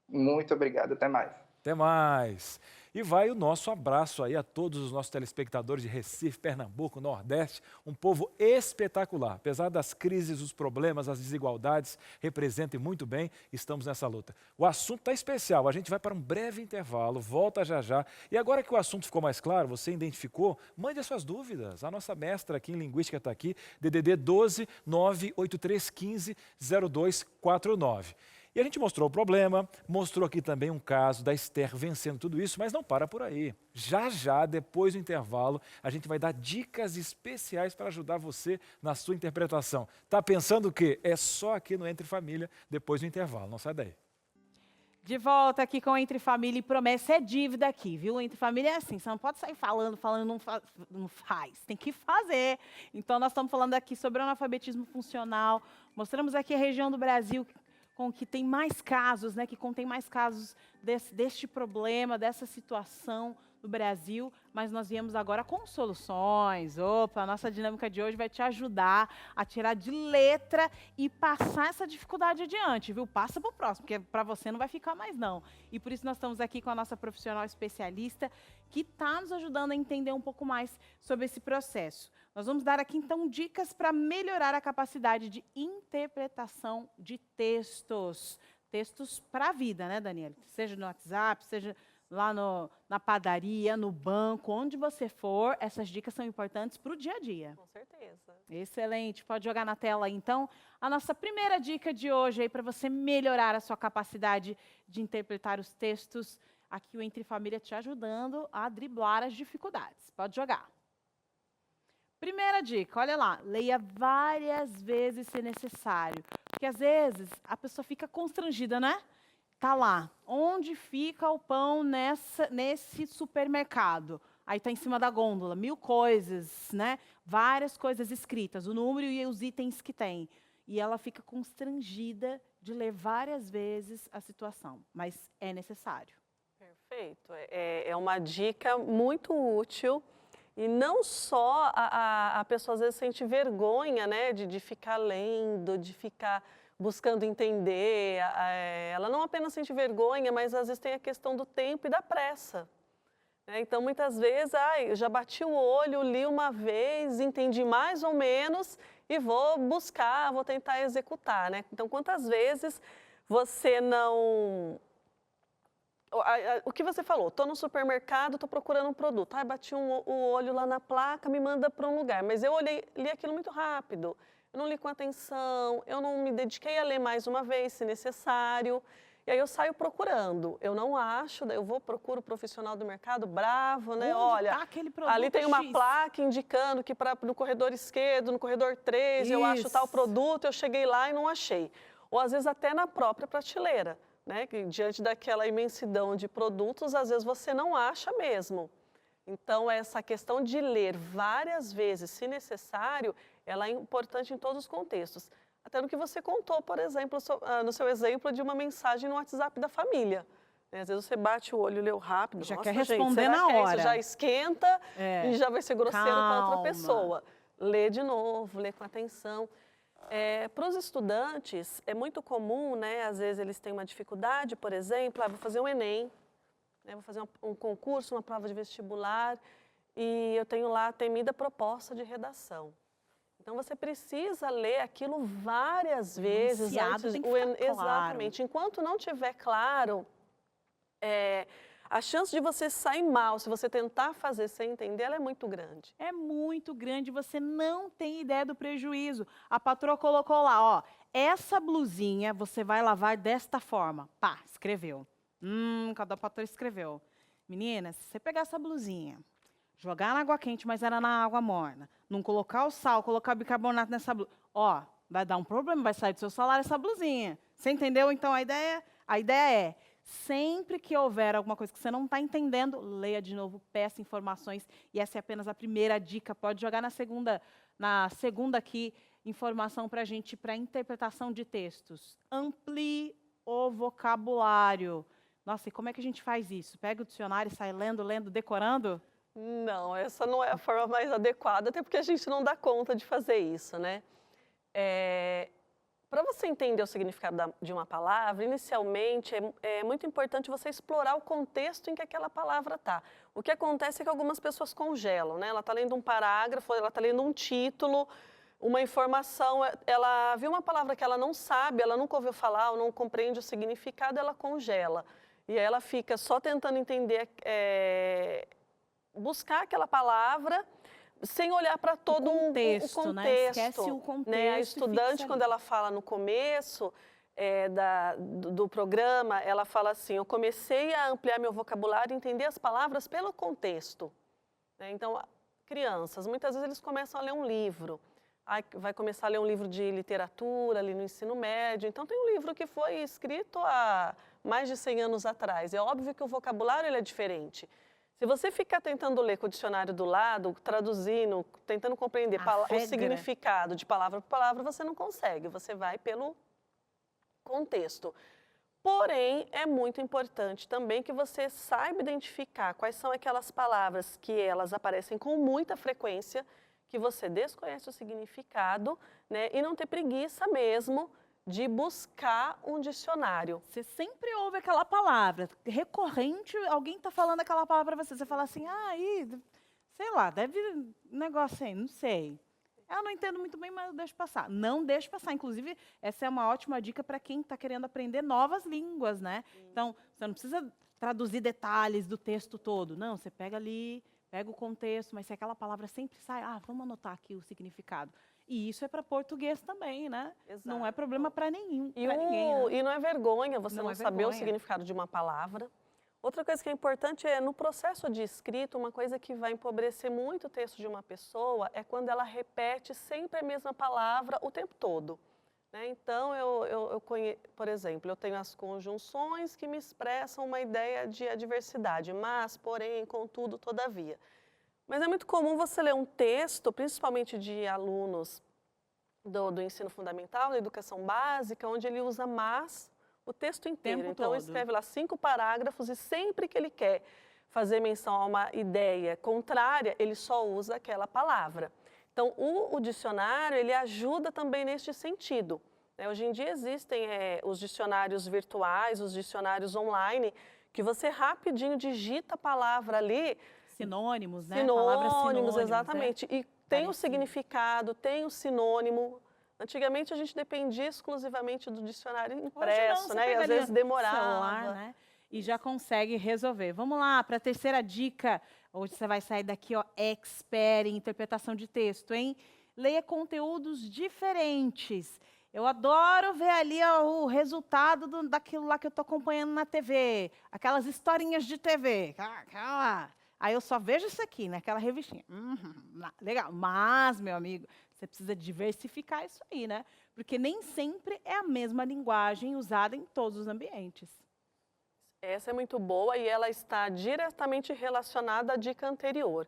Muito obrigado, até mais. Até mais. E vai o nosso abraço aí a todos os nossos telespectadores de Recife, Pernambuco, Nordeste, um povo espetacular. Apesar das crises, os problemas, as desigualdades, representem muito bem, estamos nessa luta. O assunto está especial, a gente vai para um breve intervalo, volta já já. E agora que o assunto ficou mais claro, você identificou, mande as suas dúvidas. A nossa mestra aqui em Linguística está aqui, DDD 12 98315 0249. E a gente mostrou o problema, mostrou aqui também um caso da Esther vencendo tudo isso, mas não para por aí. Já já, depois do intervalo, a gente vai dar dicas especiais para ajudar você na sua interpretação. Tá pensando o quê? É só aqui no Entre Família, depois do intervalo. Não sai daí. De volta aqui com Entre Família, e promessa é dívida aqui, viu? Entre Família é assim, você não pode sair falando, não faz, tem que fazer. Então, nós estamos falando aqui sobre o analfabetismo funcional, mostramos aqui a região do Brasil com que tem mais casos, né, que contém mais casos deste problema, dessa situação no Brasil, mas nós viemos agora com soluções. Opa, a nossa dinâmica de hoje vai te ajudar a tirar de letra e passar essa dificuldade adiante, viu? Passa para o próximo, porque para você não vai ficar mais não. E por isso nós estamos aqui com a nossa profissional especialista, que está nos ajudando a entender um pouco mais sobre esse processo. Nós vamos dar aqui, então, dicas para melhorar a capacidade de interpretação de textos. Textos para a vida, né, Daniela? Seja no WhatsApp, seja lá na padaria, no banco, onde você for, essas dicas são importantes para o dia a dia. Com certeza. Excelente. Pode jogar na tela aí, então, a nossa primeira dica de hoje aí para você melhorar a sua capacidade de interpretar os textos. Aqui o Entre Família te ajudando a driblar as dificuldades. Pode jogar. Primeira dica, olha lá, leia várias vezes se necessário. Porque às vezes a pessoa fica constrangida, né? tá lá. Onde fica o pão nesse supermercado? Aí está em cima da gôndola, 1000 coisas, né? Várias coisas escritas, o número e os itens que tem. E ela fica constrangida de ler várias vezes a situação, mas é necessário. Perfeito. É uma dica muito útil. E não só a pessoa às vezes sente vergonha, né, de ficar lendo, de ficar buscando entender. Ela não apenas sente vergonha, mas às vezes tem a questão do tempo e da pressa. Né? Então, muitas vezes, eu já bati o olho, li uma vez, entendi mais ou menos e vou buscar, vou tentar executar. Né? Então, quantas vezes você não... O que você falou, estou no supermercado, estou procurando um produto, bati o olho lá na placa, me manda para um lugar, mas eu li aquilo muito rápido, eu não li com atenção, eu não me dediquei a ler mais uma vez, se necessário, e aí eu saio procurando, eu não acho, daí eu procuro o profissional do mercado, bravo, né? Onde Olha, tá aquele produto ali tem uma X? placa indicando que no corredor esquerdo, no corredor 3, eu acho tal produto, eu cheguei lá e não achei. Ou às vezes até na própria prateleira. Né, que diante daquela imensidão de produtos, às vezes você não acha mesmo. Então, essa questão de ler várias vezes, se necessário, ela é importante em todos os contextos. Até no que você contou, por exemplo, no seu exemplo de uma mensagem no WhatsApp da família. Né, às vezes você bate o olho, leu rápido, Já nossa, quer responder gente, será na que é hora. isso? Já esquenta e já vai ser grosseiro com a outra Calma. pessoa. Lê de novo, lê com atenção. Para os estudantes, é muito comum, né, às vezes eles têm uma dificuldade, por exemplo, vou fazer um Enem, né, vou fazer um concurso, uma prova de vestibular, e eu tenho lá a temida proposta de redação. Então, você precisa ler aquilo várias vezes. Enunciado tem que ficar claro. Exatamente. Enquanto não tiver claro, a chance de você sair mal, se você tentar fazer sem entender, ela é muito grande. É muito grande, você não tem ideia do prejuízo. A patroa colocou lá, ó, essa blusinha você vai lavar desta forma. Pá, escreveu. Cada patroa escreveu. Menina, se você pegar essa blusinha, jogar na água quente, mas era na água morna, não colocar o sal, colocar o bicarbonato nessa blusa, ó, vai dar um problema, vai sair do seu salário essa blusinha. Você entendeu? Então, a ideia é... Sempre que houver alguma coisa que você não está entendendo, leia de novo, peça informações. E essa é apenas a primeira dica. Pode jogar na segunda aqui, informação para a gente, para interpretação de textos. Amplie o vocabulário. Nossa, e como é que a gente faz isso? Pega o dicionário e sai lendo, decorando? Não, essa não é a forma mais adequada, até porque a gente não dá conta de fazer isso, né? Para você entender o significado de uma palavra, inicialmente é muito importante você explorar o contexto em que aquela palavra está. O que acontece é que algumas pessoas congelam, né? Ela está lendo um parágrafo, ela está lendo um título, uma informação, ela viu uma palavra que ela não sabe, ela nunca ouviu falar, ou não compreende o significado, ela congela. E aí ela fica só tentando entender, buscar aquela palavra, sem olhar para todo o contexto, né? Esquece o contexto. Né? A estudante, quando ela fala no começo do programa, ela fala assim, eu comecei a ampliar meu vocabulário e entender as palavras pelo contexto. Né? Então, crianças, muitas vezes eles começam a ler um livro, vai começar a ler um livro de literatura ali no ensino médio, então tem um livro que foi escrito há mais de 100 anos atrás, é óbvio que o vocabulário ele é diferente. Se você ficar tentando ler com o dicionário do lado, traduzindo, tentando compreender o significado de palavra por palavra, você não consegue, você vai pelo contexto. Porém, é muito importante também que você saiba identificar quais são aquelas palavras que elas aparecem com muita frequência, que você desconhece o significado, né, e não ter preguiça mesmo de buscar um dicionário. Você sempre ouve aquela palavra, recorrente, alguém está falando aquela palavra para você, você fala assim, sei lá, deve um negócio aí, não sei. Eu não entendo muito bem, mas eu deixo passar. Não deixe passar. Inclusive, essa é uma ótima dica para quem está querendo aprender novas línguas, né? Então, você não precisa traduzir detalhes do texto todo. Não, você pega ali, pega o contexto, mas se aquela palavra sempre sai, vamos anotar aqui o significado. E isso é para português também, né? Exato. Não é problema para ninguém. E não é vergonha você não saber o significado de uma palavra. Outra coisa que é importante no processo de escrita, uma coisa que vai empobrecer muito o texto de uma pessoa é quando ela repete sempre a mesma palavra o tempo todo. né? Então, por exemplo, eu tenho as conjunções que me expressam uma ideia de adversidade, mas, porém, contudo, todavia. Mas é muito comum você ler um texto, principalmente de alunos do ensino fundamental, da educação básica, onde ele usa mas o texto inteiro. Tempo Então, todo. escreve lá 5 parágrafos e sempre que ele quer fazer menção a uma ideia contrária, ele só usa aquela palavra. Então, o dicionário, ele ajuda também neste sentido, né? Hoje em dia existem os dicionários virtuais, os dicionários online, que você rapidinho digita a palavra ali. Sinônimos, né? Palavras sinônimos, exatamente. E tem o significado, tem o sinônimo. Antigamente, a gente dependia exclusivamente do dicionário impresso, né? E às vezes demorava. Celular, né? E já consegue resolver. Vamos lá, para a terceira dica. Hoje você vai sair daqui, ó, expert em interpretação de texto, hein? Leia conteúdos diferentes. Eu adoro ver ali, ó, o resultado daquilo lá que eu estou acompanhando na TV. Aquelas historinhas de TV. Aí eu só vejo isso aqui, naquela revistinha. Legal. Mas, meu amigo, você precisa diversificar isso aí, né? Porque nem sempre é a mesma linguagem usada em todos os ambientes. Essa é muito boa e ela está diretamente relacionada à dica anterior.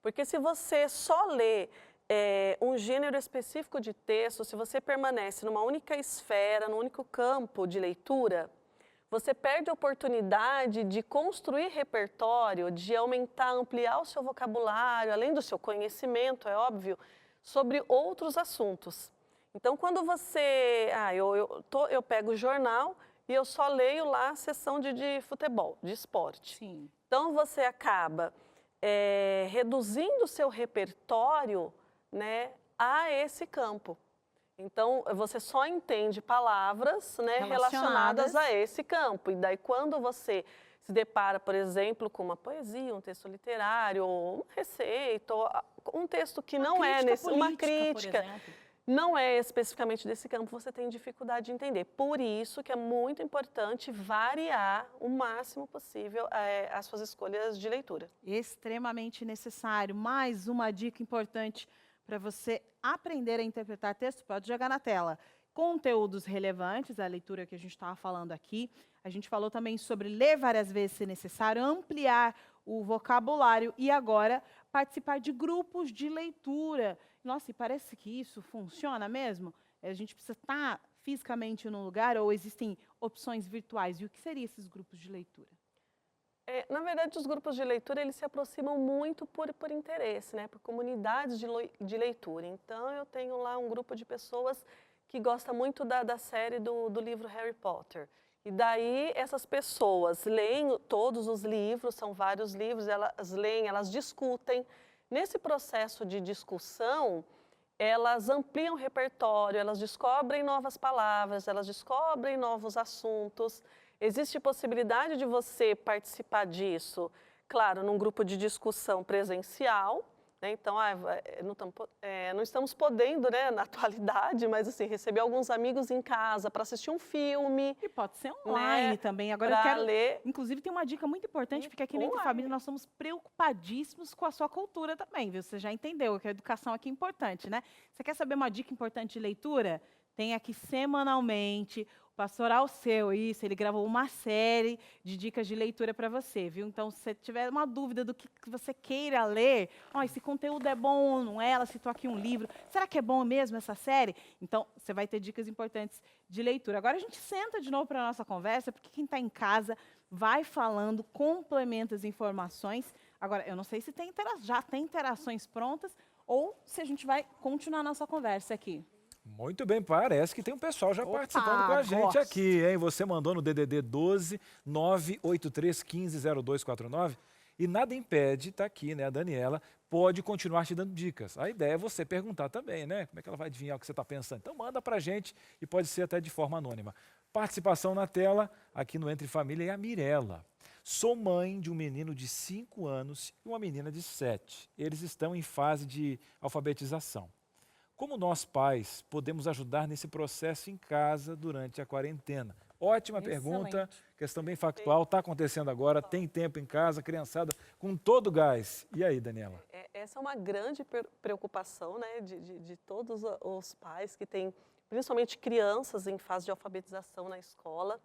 Porque se você só lê um gênero específico de texto, se você permanece numa única esfera, num único campo de leitura, você perde a oportunidade de construir repertório, de aumentar, ampliar o seu vocabulário, além do seu conhecimento, é óbvio, sobre outros assuntos. Então, quando você... eu pego o jornal e eu só leio lá a seção de futebol, de esporte. Sim. Então, você acaba reduzindo o seu repertório, né, a esse campo. Então, você só entende palavras, né, relacionadas a esse campo. E daí, quando você se depara, por exemplo, com uma poesia, um texto literário, uma receita, ou um texto que não é uma crítica, não é especificamente desse campo, você tem dificuldade de entender. Por isso que é muito importante variar o máximo possível as suas escolhas de leitura. Extremamente necessário. Mais uma dica importante para você aprender a interpretar texto, pode jogar na tela. Conteúdos relevantes, a leitura que a gente estava falando aqui. A gente falou também sobre ler várias vezes se necessário, ampliar o vocabulário e agora participar de grupos de leitura. Nossa, e parece que isso funciona mesmo? A gente precisa estar fisicamente num lugar ou existem opções virtuais? E o que seriam esses grupos de leitura? Na verdade, os grupos de leitura, eles se aproximam muito por interesse, né? Por comunidades de leitura. Então, eu tenho lá um grupo de pessoas que gosta muito da série do livro Harry Potter. E daí, essas pessoas leem todos os livros, são vários livros, elas leem, elas discutem. Nesse processo de discussão, elas ampliam o repertório, elas descobrem novas palavras, elas descobrem novos assuntos. Existe possibilidade de você participar disso, claro, num grupo de discussão presencial, né? Então, não estamos podendo, né, na atualidade, mas assim, receber alguns amigos em casa para assistir um filme. E pode ser online, né, também. Agora eu quero ler. Inclusive, tem uma dica muito importante, porque aqui no Entre Família nós somos preocupadíssimos com a sua cultura também, viu? Você já entendeu que a educação aqui é importante, né? Você quer saber uma dica importante de leitura? Tem aqui semanalmente o Pastor Alceu, ele gravou uma série de dicas de leitura para você, viu? Então, se você tiver uma dúvida do que você queira ler, esse conteúdo é bom ou não é, ela citou aqui um livro, será que é bom mesmo essa série? Então, você vai ter dicas importantes de leitura. Agora, a gente senta de novo para a nossa conversa, porque quem está em casa vai falando, complementa as informações. Agora, eu não sei se já tem interações prontas ou se a gente vai continuar a nossa conversa aqui. Muito bem, parece que tem um pessoal já participando com a gente aqui, hein? Você mandou no DDD 12 983 15 0249 e nada impede, tá aqui, né? A Daniela pode continuar te dando dicas. A ideia é você perguntar também, né? Como é que ela vai adivinhar o que você está pensando? Então manda pra gente e pode ser até de forma anônima. Participação na tela, aqui no Entre Família, é a Mirella. Sou mãe de um menino de 5 anos e uma menina de 7. Eles estão em fase de alfabetização. Como nós pais podemos ajudar nesse processo em casa durante a quarentena? Ótima pergunta, questão bem factual, está acontecendo agora, tem tempo em casa, criançada com todo o gás. E aí, Daniela? Essa é uma grande preocupação, né, de todos os pais que têm principalmente crianças em fase de alfabetização na escola.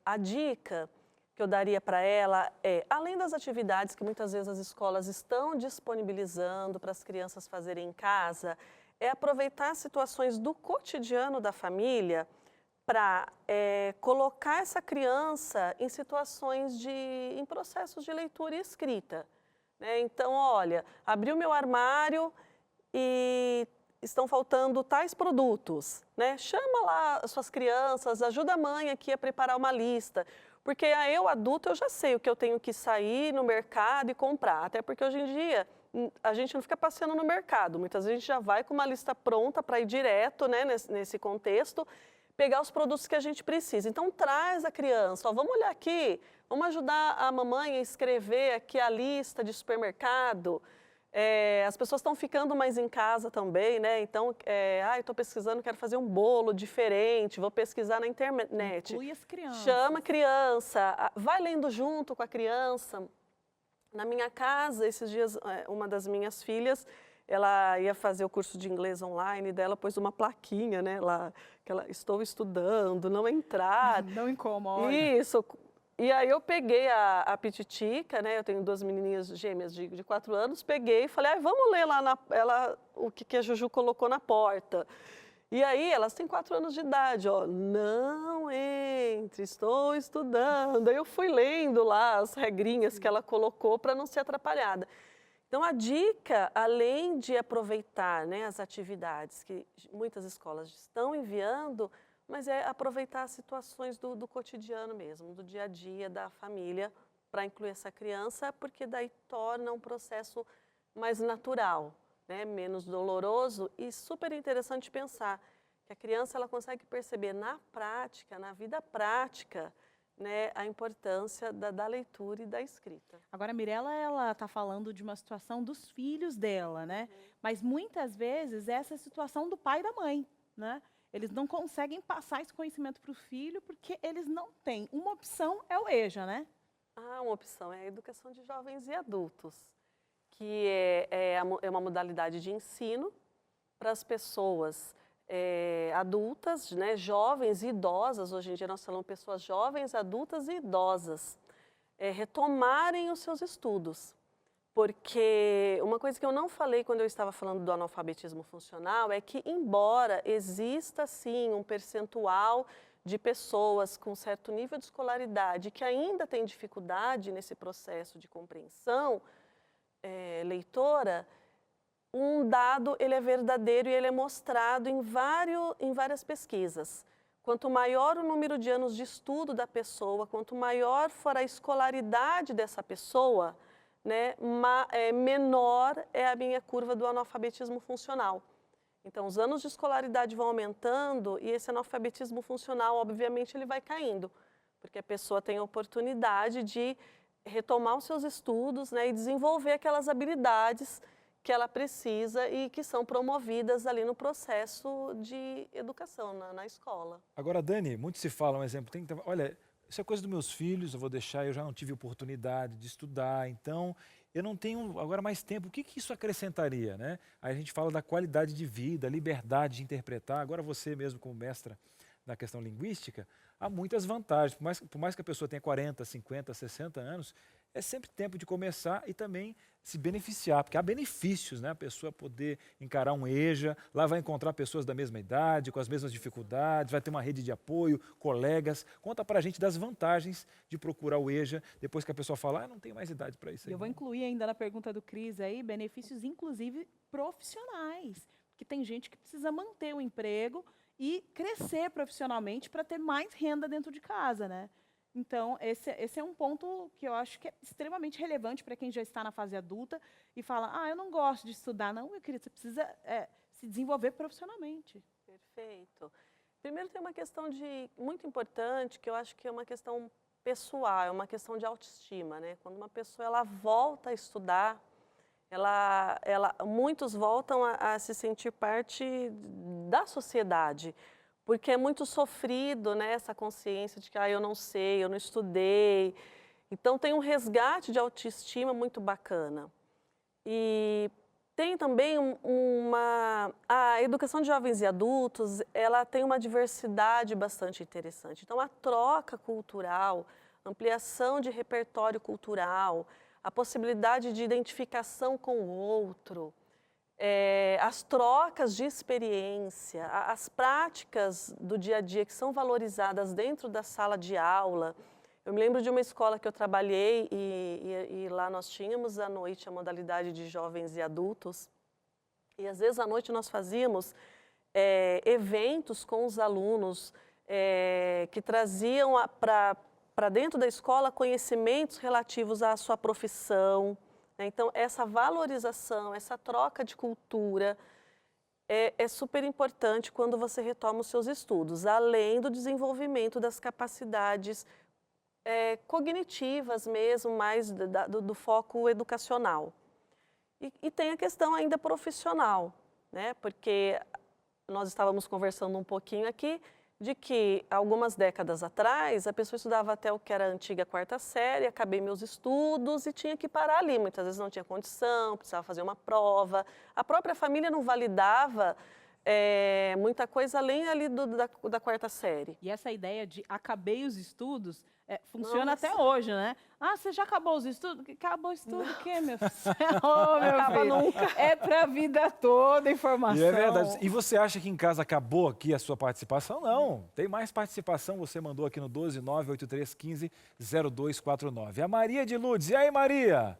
A dica que eu daria para ela é, além das atividades que muitas vezes as escolas estão disponibilizando para as crianças fazerem em casa, é aproveitar situações do cotidiano da família para colocar essa criança em situações em processos de leitura e escrita. Né? Então, olha, abri o meu armário e estão faltando tais produtos, né? Chama lá as suas crianças, ajuda a mãe aqui a preparar uma lista, porque eu adulto eu já sei o que eu tenho que sair no mercado e comprar, até porque hoje em dia a gente não fica passeando no mercado, muitas vezes a gente já vai com uma lista pronta para ir direto, né, nesse contexto, pegar os produtos que a gente precisa. Então traz a criança, ó, vamos olhar aqui, vamos ajudar a mamãe a escrever aqui a lista de supermercado. As pessoas estão ficando mais em casa também, né? Então, estou pesquisando, quero fazer um bolo diferente, vou pesquisar na internet. Inclui as crianças. Chama a criança, vai lendo junto com a criança. Na minha casa, esses dias, uma das minhas filhas, ela ia fazer o curso de inglês online, dela pôs uma plaquinha, né? Lá, que ela, estou estudando, não entrar. Não incomoda. Isso. E aí eu peguei a Pititica, né? Eu tenho 2 menininhas gêmeas de 4 anos, peguei e falei, vamos ler lá o que a Juju colocou na porta. E aí elas têm 4 anos de idade, ó, não entre, estou estudando. Aí eu fui lendo lá as regrinhas que ela colocou para não ser atrapalhada. Então a dica, além de aproveitar, né, as atividades que muitas escolas estão enviando, mas é aproveitar as situações do cotidiano mesmo, do dia a dia da família, para incluir essa criança, porque daí torna um processo mais natural, né? Menos doloroso e super interessante pensar que a criança ela consegue perceber na prática, na vida prática, né, a importância da leitura e da escrita. Agora, a Mirella, ela está falando de uma situação dos filhos dela, né? Mas muitas vezes essa é a situação do pai e da mãe, né? Eles não conseguem passar esse conhecimento para o filho porque eles não têm. Uma opção é o EJA, né? Uma opção é a educação de jovens e adultos, que é uma modalidade de ensino para as pessoas adultas, né, jovens e idosas. Hoje em dia nós falamos pessoas jovens, adultas e idosas, retomarem os seus estudos. Porque uma coisa que eu não falei quando eu estava falando do analfabetismo funcional é que, embora exista, sim, um percentual de pessoas com certo nível de escolaridade que ainda tem dificuldade nesse processo de compreensão leitora, um dado ele é verdadeiro e ele é mostrado em várias pesquisas. Quanto maior o número de anos de estudo da pessoa, quanto maior for a escolaridade dessa pessoa, né, menor é a minha curva do analfabetismo funcional. Então, os anos de escolaridade vão aumentando e esse analfabetismo funcional, obviamente, ele vai caindo, porque a pessoa tem a oportunidade de retomar os seus estudos, né, e desenvolver aquelas habilidades que ela precisa e que são promovidas ali no processo de educação, na escola. Agora, Dani, muito se fala, um exemplo, olha, isso é coisa dos meus filhos, eu vou deixar, eu já não tive oportunidade de estudar, então eu não tenho agora mais tempo. O que isso acrescentaria, né? Aí a gente fala da qualidade de vida, liberdade de interpretar. Agora você mesmo como mestra na questão linguística, há muitas vantagens. Por mais que a pessoa tenha 40, 50, 60 anos, é sempre tempo de começar e também se beneficiar, porque há benefícios, né? A pessoa poder encarar um EJA, lá vai encontrar pessoas da mesma idade, com as mesmas dificuldades, vai ter uma rede de apoio, colegas. Conta pra gente das vantagens de procurar o EJA, depois que a pessoa fala, não tenho mais idade para isso aí. Eu vou incluir ainda na pergunta do Cris aí, benefícios inclusive profissionais, porque tem gente que precisa manter o emprego e crescer profissionalmente para ter mais renda dentro de casa, né? Então, esse é um ponto que eu acho que é extremamente relevante para quem já está na fase adulta e fala, eu não gosto de estudar. Não, meu querido, você precisa se desenvolver profissionalmente. Perfeito. Primeiro tem uma questão muito importante, que eu acho que é uma questão pessoal, é uma questão de autoestima, né? Quando uma pessoa ela volta a estudar, muitos voltam a se sentir parte da sociedade, porque é muito sofrido, né, essa consciência de que eu não sei, eu não estudei. Então tem um resgate de autoestima muito bacana. E tem também a educação de jovens e adultos, ela tem uma diversidade bastante interessante. Então, a troca cultural, ampliação de repertório cultural, a possibilidade de identificação com o outro, as trocas de experiência, as práticas do dia a dia que são valorizadas dentro da sala de aula. Eu me lembro de uma escola que eu trabalhei e lá nós tínhamos à noite a modalidade de jovens e adultos. E às vezes à noite nós fazíamos eventos com os alunos que traziam para dentro da escola conhecimentos relativos à sua profissão. Então, essa valorização, essa troca de cultura é super importante quando você retoma os seus estudos, além do desenvolvimento das capacidades cognitivas mesmo, mais do foco educacional. E tem a questão ainda profissional, né? Porque nós estávamos conversando um pouquinho aqui de que, algumas décadas atrás, a pessoa estudava até o que era a antiga 4ª série, acabei meus estudos e tinha que parar ali. Muitas vezes não tinha condição, precisava fazer uma prova. A própria família não validava muita coisa além ali da 4ª série. E essa ideia de acabei os estudos funciona até hoje, né? Ah, você já acabou os estudos? Acabou o estudo o quê, meu filho? Oh, meu Acaba filho. nunca. É para a vida toda a informação. E é verdade. E você acha que em casa acabou aqui a sua participação? Não. Tem mais participação. Você mandou aqui no 12983150249. A Maria de Lourdes. E aí, Maria?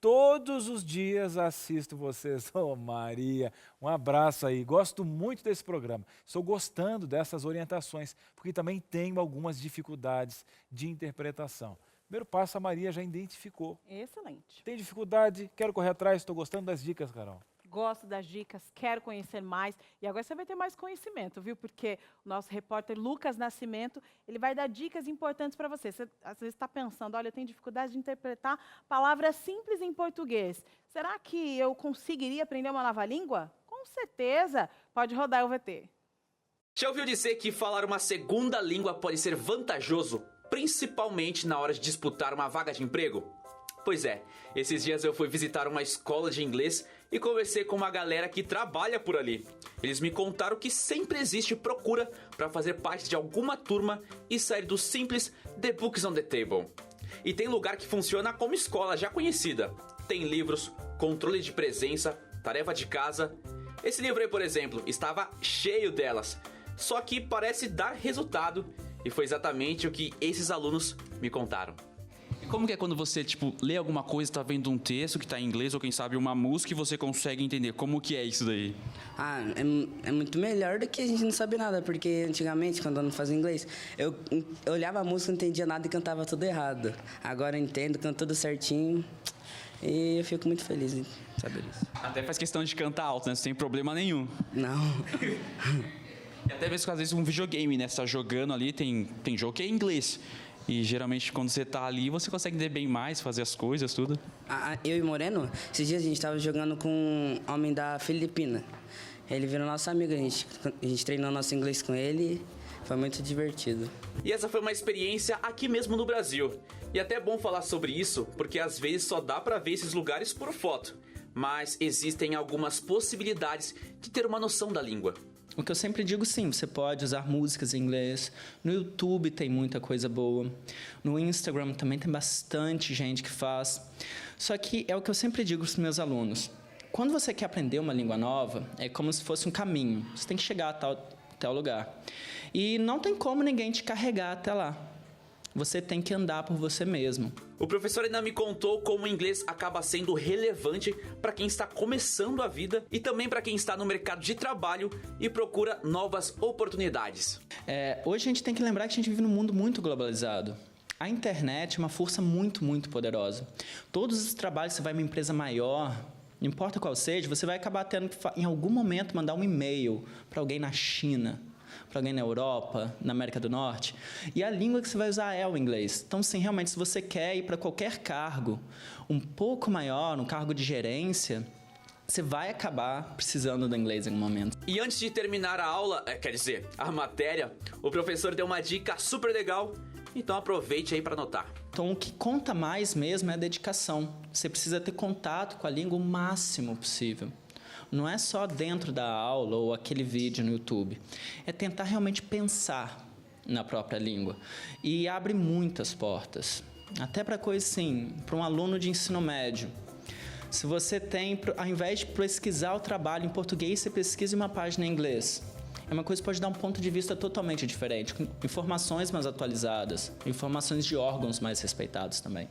Todos os dias assisto vocês. Ô, Maria, um abraço aí. Gosto muito desse programa. Estou gostando dessas orientações, porque também tenho algumas dificuldades de interpretação. Primeiro passo, a Maria já identificou. Excelente. Tem dificuldade, quero correr atrás, estou gostando das dicas, Carol. Gosto das dicas, quero conhecer mais. E agora você vai ter mais conhecimento, viu? Porque o nosso repórter Lucas Nascimento, ele vai dar dicas importantes para você. Você às vezes está pensando, olha, eu tenho dificuldade de interpretar palavras simples em português. Será que eu conseguiria aprender uma nova língua? Com certeza. Pode rodar o VT. Já ouviu dizer que falar uma segunda língua pode ser vantajoso, principalmente na hora de disputar uma vaga de emprego? Pois é, esses dias eu fui visitar uma escola de inglês e conversei com uma galera que trabalha por ali. Eles me contaram que sempre existe procura para fazer parte de alguma turma e sair do simples The Books on the Table. E tem lugar que funciona como escola já conhecida. Tem livros, controle de presença, tarefa de casa. Esse livro aí, por exemplo, estava cheio delas. Só que parece dar resultado e foi exatamente o que esses alunos me contaram. Como que é quando você, lê alguma coisa, está vendo um texto que está em inglês ou quem sabe uma música e você consegue entender? Como que é isso daí? É muito melhor do que a gente não saber nada, porque antigamente, quando eu não fazia inglês, eu olhava a música, não entendia nada e cantava tudo errado. Agora eu entendo, canto tudo certinho e eu fico muito feliz em saber isso. Até faz questão de cantar alto, né? Sem problema nenhum. Não. E até mesmo, às vezes, um videogame, né? Você tá jogando ali, tem jogo que é em inglês. E geralmente quando você tá ali, você consegue entender bem mais, fazer as coisas, tudo. Eu e Moreno, esses dias a gente estava jogando com um homem da Filipina. Ele virou nosso amigo, a gente treinou nosso inglês com ele, foi muito divertido. E essa foi uma experiência aqui mesmo no Brasil. E até é bom falar sobre isso, porque às vezes só dá pra ver esses lugares por foto. Mas existem algumas possibilidades de ter uma noção da língua. O que eu sempre digo, sim, você pode usar músicas em inglês. No YouTube tem muita coisa boa. No Instagram também tem bastante gente que faz. Só que é o que eu sempre digo para os meus alunos. Quando você quer aprender uma língua nova, é como se fosse um caminho. Você tem que chegar a tal lugar. E não tem como ninguém te carregar até lá. Você tem que andar por você mesmo. O professor ainda me contou como o inglês acaba sendo relevante para quem está começando a vida e também para quem está no mercado de trabalho e procura novas oportunidades. Hoje a gente tem que lembrar que a gente vive num mundo muito globalizado. A internet é uma força muito, muito poderosa. Todos os trabalhos, você vai em uma empresa maior, não importa qual seja, você vai acabar tendo que, em algum momento, mandar um e-mail para alguém na China, para alguém na Europa, na América do Norte. E a língua que você vai usar é o inglês. Então, sim, realmente, se você quer ir para qualquer cargo um pouco maior, um cargo de gerência, você vai acabar precisando do inglês em algum momento. E antes de terminar a aula, quer dizer, a matéria, o professor deu uma dica super legal, então aproveite aí para anotar. Então, o que conta mais mesmo é a dedicação. Você precisa ter contato com a língua o máximo possível. Não é só dentro da aula ou aquele vídeo no YouTube. É tentar realmente pensar na própria língua. E abre muitas portas. Até para coisa assim, para um aluno de ensino médio. Se você tem, ao invés de pesquisar o trabalho em português, você pesquisa uma página em inglês. É uma coisa que pode dar um ponto de vista totalmente diferente, com informações mais atualizadas, informações de órgãos mais respeitados também.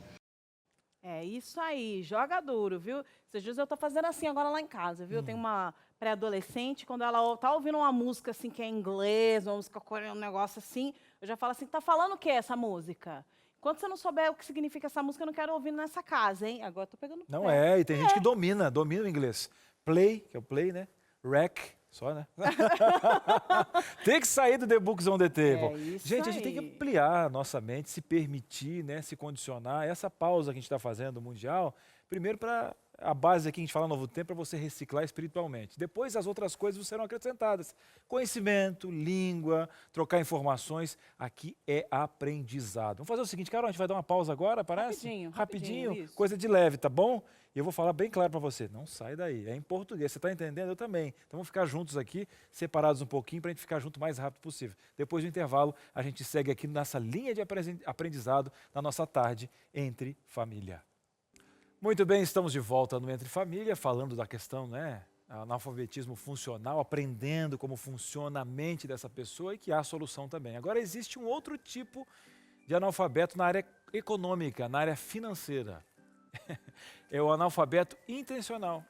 É isso aí, joga duro, viu? Esses dias eu tô fazendo assim agora lá em casa, viu? Tem uma pré-adolescente, quando ela tá ouvindo uma música assim que é em inglês, uma música coreana, um negócio assim, eu já falo assim, tá falando o que essa música? Enquanto você não souber o que significa essa música, eu não quero ouvir nessa casa, hein? Agora eu tô pegando Não é, e tem gente que domina o inglês. Play, que é o play, né? Rec, só, né? Tem que sair do The Books on the Table. Gente, a gente tem que ampliar a nossa mente, se permitir, né, se condicionar. Essa pausa que a gente está fazendo no Mundial, primeiro para a base aqui, a gente fala Novo Tempo, para você reciclar espiritualmente. Depois as outras coisas serão acrescentadas. Conhecimento, língua, trocar informações. Aqui é aprendizado. Vamos fazer o seguinte, Carol, a gente vai dar uma pausa agora, parece? Rapidinho, coisa de leve, tá bom? E eu vou falar bem claro para você, não sai daí, é em português, você está entendendo? Eu também. Então vamos ficar juntos aqui, separados um pouquinho, para a gente ficar junto o mais rápido possível. Depois do intervalo, a gente segue aqui nessa linha de aprendizado na nossa tarde entre família. Muito bem, estamos de volta no Entre Família, falando da questão, né, analfabetismo funcional, aprendendo como funciona a mente dessa pessoa e que há solução também. Agora existe um outro tipo de analfabeto na área econômica, na área financeira. É o analfabeto intencional.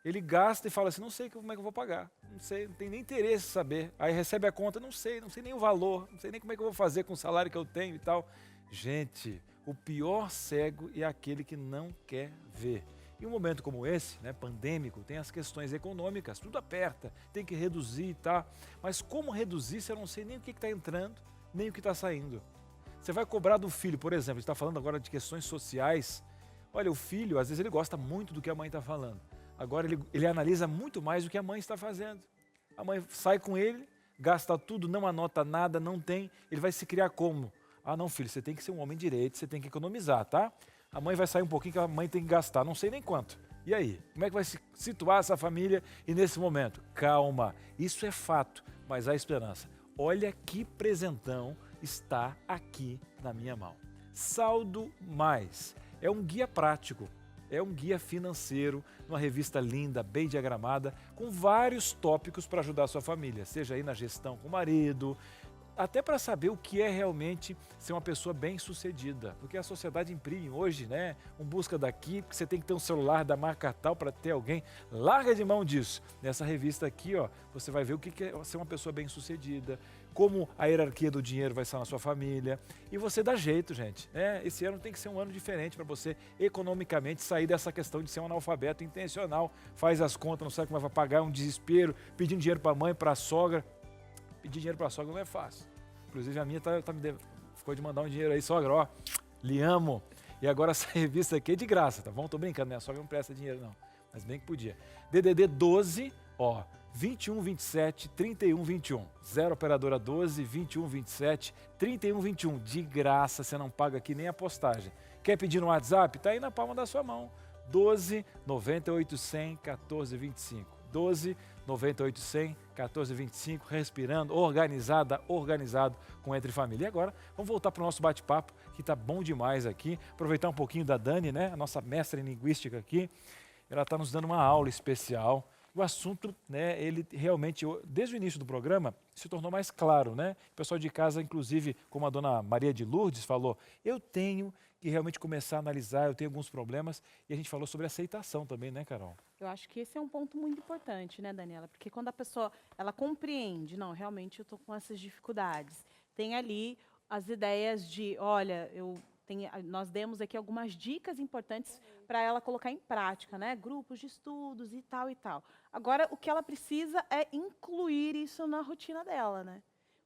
Ele gasta e fala assim, não sei como é que eu vou pagar, não sei, não tem nem interesse em saber. Aí recebe a conta, não sei nem o valor, não sei nem como é que eu vou fazer com o salário que eu tenho e tal. Gente, o pior cego é aquele que não quer ver. Em um momento como esse, né, pandêmico, tem as questões econômicas, tudo aperta, tem que reduzir e tal. Mas como reduzir se eu não sei nem o que está entrando, nem o que está saindo? Você vai cobrar do filho, por exemplo, a gente está falando agora de questões sociais. Olha, o filho, às vezes ele gosta muito do que a mãe está falando. Agora ele analisa muito mais o que a mãe está fazendo. A mãe sai com ele, gasta tudo, não anota nada, não tem. Ele vai se criar como? Ah, não, filho, você tem que ser um homem direito, você tem que economizar, tá? A mãe vai sair um pouquinho que a mãe tem que gastar, não sei nem quanto. E aí? Como é que vai se situar essa família? E nesse momento, calma, isso é fato, mas há esperança. Olha que presentão está aqui na minha mão. Saldo Mais. É um guia prático, é um guia financeiro, uma revista linda, bem diagramada, com vários tópicos para ajudar a sua família, seja aí na gestão com o marido, até para saber o que é realmente ser uma pessoa bem-sucedida, porque a sociedade imprime hoje, né, um busca daqui, porque você tem que ter um celular da marca tal para ter alguém, larga de mão disso. Nessa revista aqui, ó, você vai ver o que é ser uma pessoa bem-sucedida, como a hierarquia do dinheiro vai estar na sua família, e você dá jeito, gente, né? Esse ano tem que ser um ano diferente para você economicamente sair dessa questão de ser um analfabeto intencional, faz as contas, não sabe como vai pagar, é um desespero, pedindo dinheiro para a mãe, para a sogra. Pedir dinheiro para a sogra não é fácil. Inclusive a minha ficou de mandar um dinheiro aí, sogra, ó, lhe amo. E agora essa revista aqui é de graça, tá bom? Tô brincando, minha sogra não presta dinheiro não, mas bem que podia. DDD 12, ó, 21 27 31 21. 0 operadora 12 21 27 31 21. De graça, você não paga aqui nem a postagem. Quer pedir no WhatsApp? Tá aí na palma da sua mão. 12 98 100 14 25. 12 98 100 14 25. Respirando, organizado com Entre Família. E agora, vamos voltar para o nosso bate-papo, que tá bom demais aqui. Aproveitar um pouquinho da Dani, né? A nossa mestra em linguística aqui. Ela está nos dando uma aula especial. O assunto, né, ele realmente, desde o início do programa, se tornou mais claro, né? O pessoal de casa, inclusive, como a dona Maria de Lourdes falou, eu tenho que realmente começar a analisar, eu tenho alguns problemas, e a gente falou sobre aceitação também, né, Carol? Eu acho que esse é um ponto muito importante, né, Daniela? Porque quando a pessoa, ela compreende, não, realmente eu estou com essas dificuldades, tem ali as ideias de, olha, nós demos aqui algumas dicas importantes para ela colocar em prática, né? Grupos de estudos e tal e tal. Agora, o que ela precisa é incluir isso na rotina dela, né?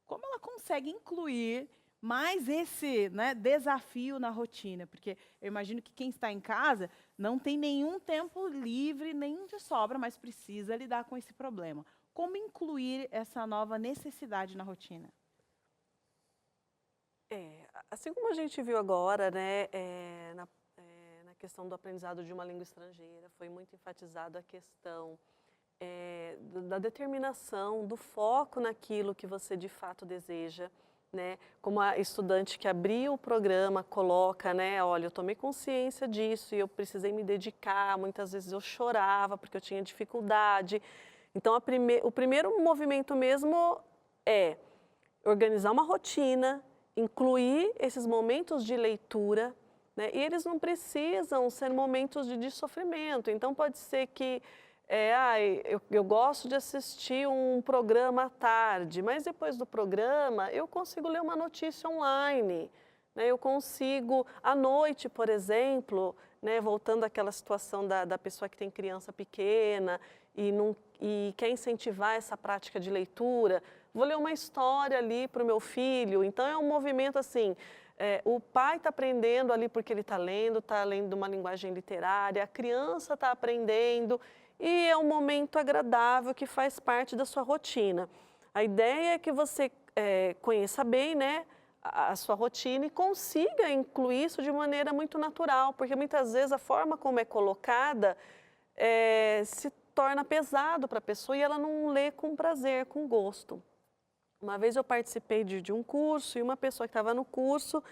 Como ela consegue incluir mais esse, né, desafio na rotina, porque eu imagino que quem está em casa não tem nenhum tempo livre, nem de sobra, mas precisa lidar com esse problema. Como incluir essa nova necessidade na rotina? Assim como a gente viu agora, né, na questão do aprendizado de uma língua estrangeira, foi muito enfatizado a questão da determinação, do foco naquilo que você de fato deseja, né? Como a estudante que abriu o programa coloca, né, olha, eu tomei consciência disso e eu precisei me dedicar, muitas vezes eu chorava porque eu tinha dificuldade. Então, o primeiro movimento mesmo é organizar uma rotina, incluir esses momentos de leitura, né? E eles não precisam ser momentos de sofrimento. Então, pode ser que eu gosto de assistir um programa à tarde, mas depois do programa eu consigo ler uma notícia online, né? Eu consigo, à noite, por exemplo, né, voltando àquela situação da pessoa que tem criança pequena e quer incentivar essa prática de leitura, vou ler uma história ali para o meu filho. Então, é um movimento assim, o pai está aprendendo ali porque ele está lendo uma linguagem literária, a criança está aprendendo, e é um momento agradável que faz parte da sua rotina. A ideia é que você conheça bem, né, a sua rotina e consiga incluir isso de maneira muito natural, porque muitas vezes a forma como é colocada se torna pesado para a pessoa e ela não lê com prazer, com gosto. Uma vez eu participei de um curso e uma pessoa que estava no curso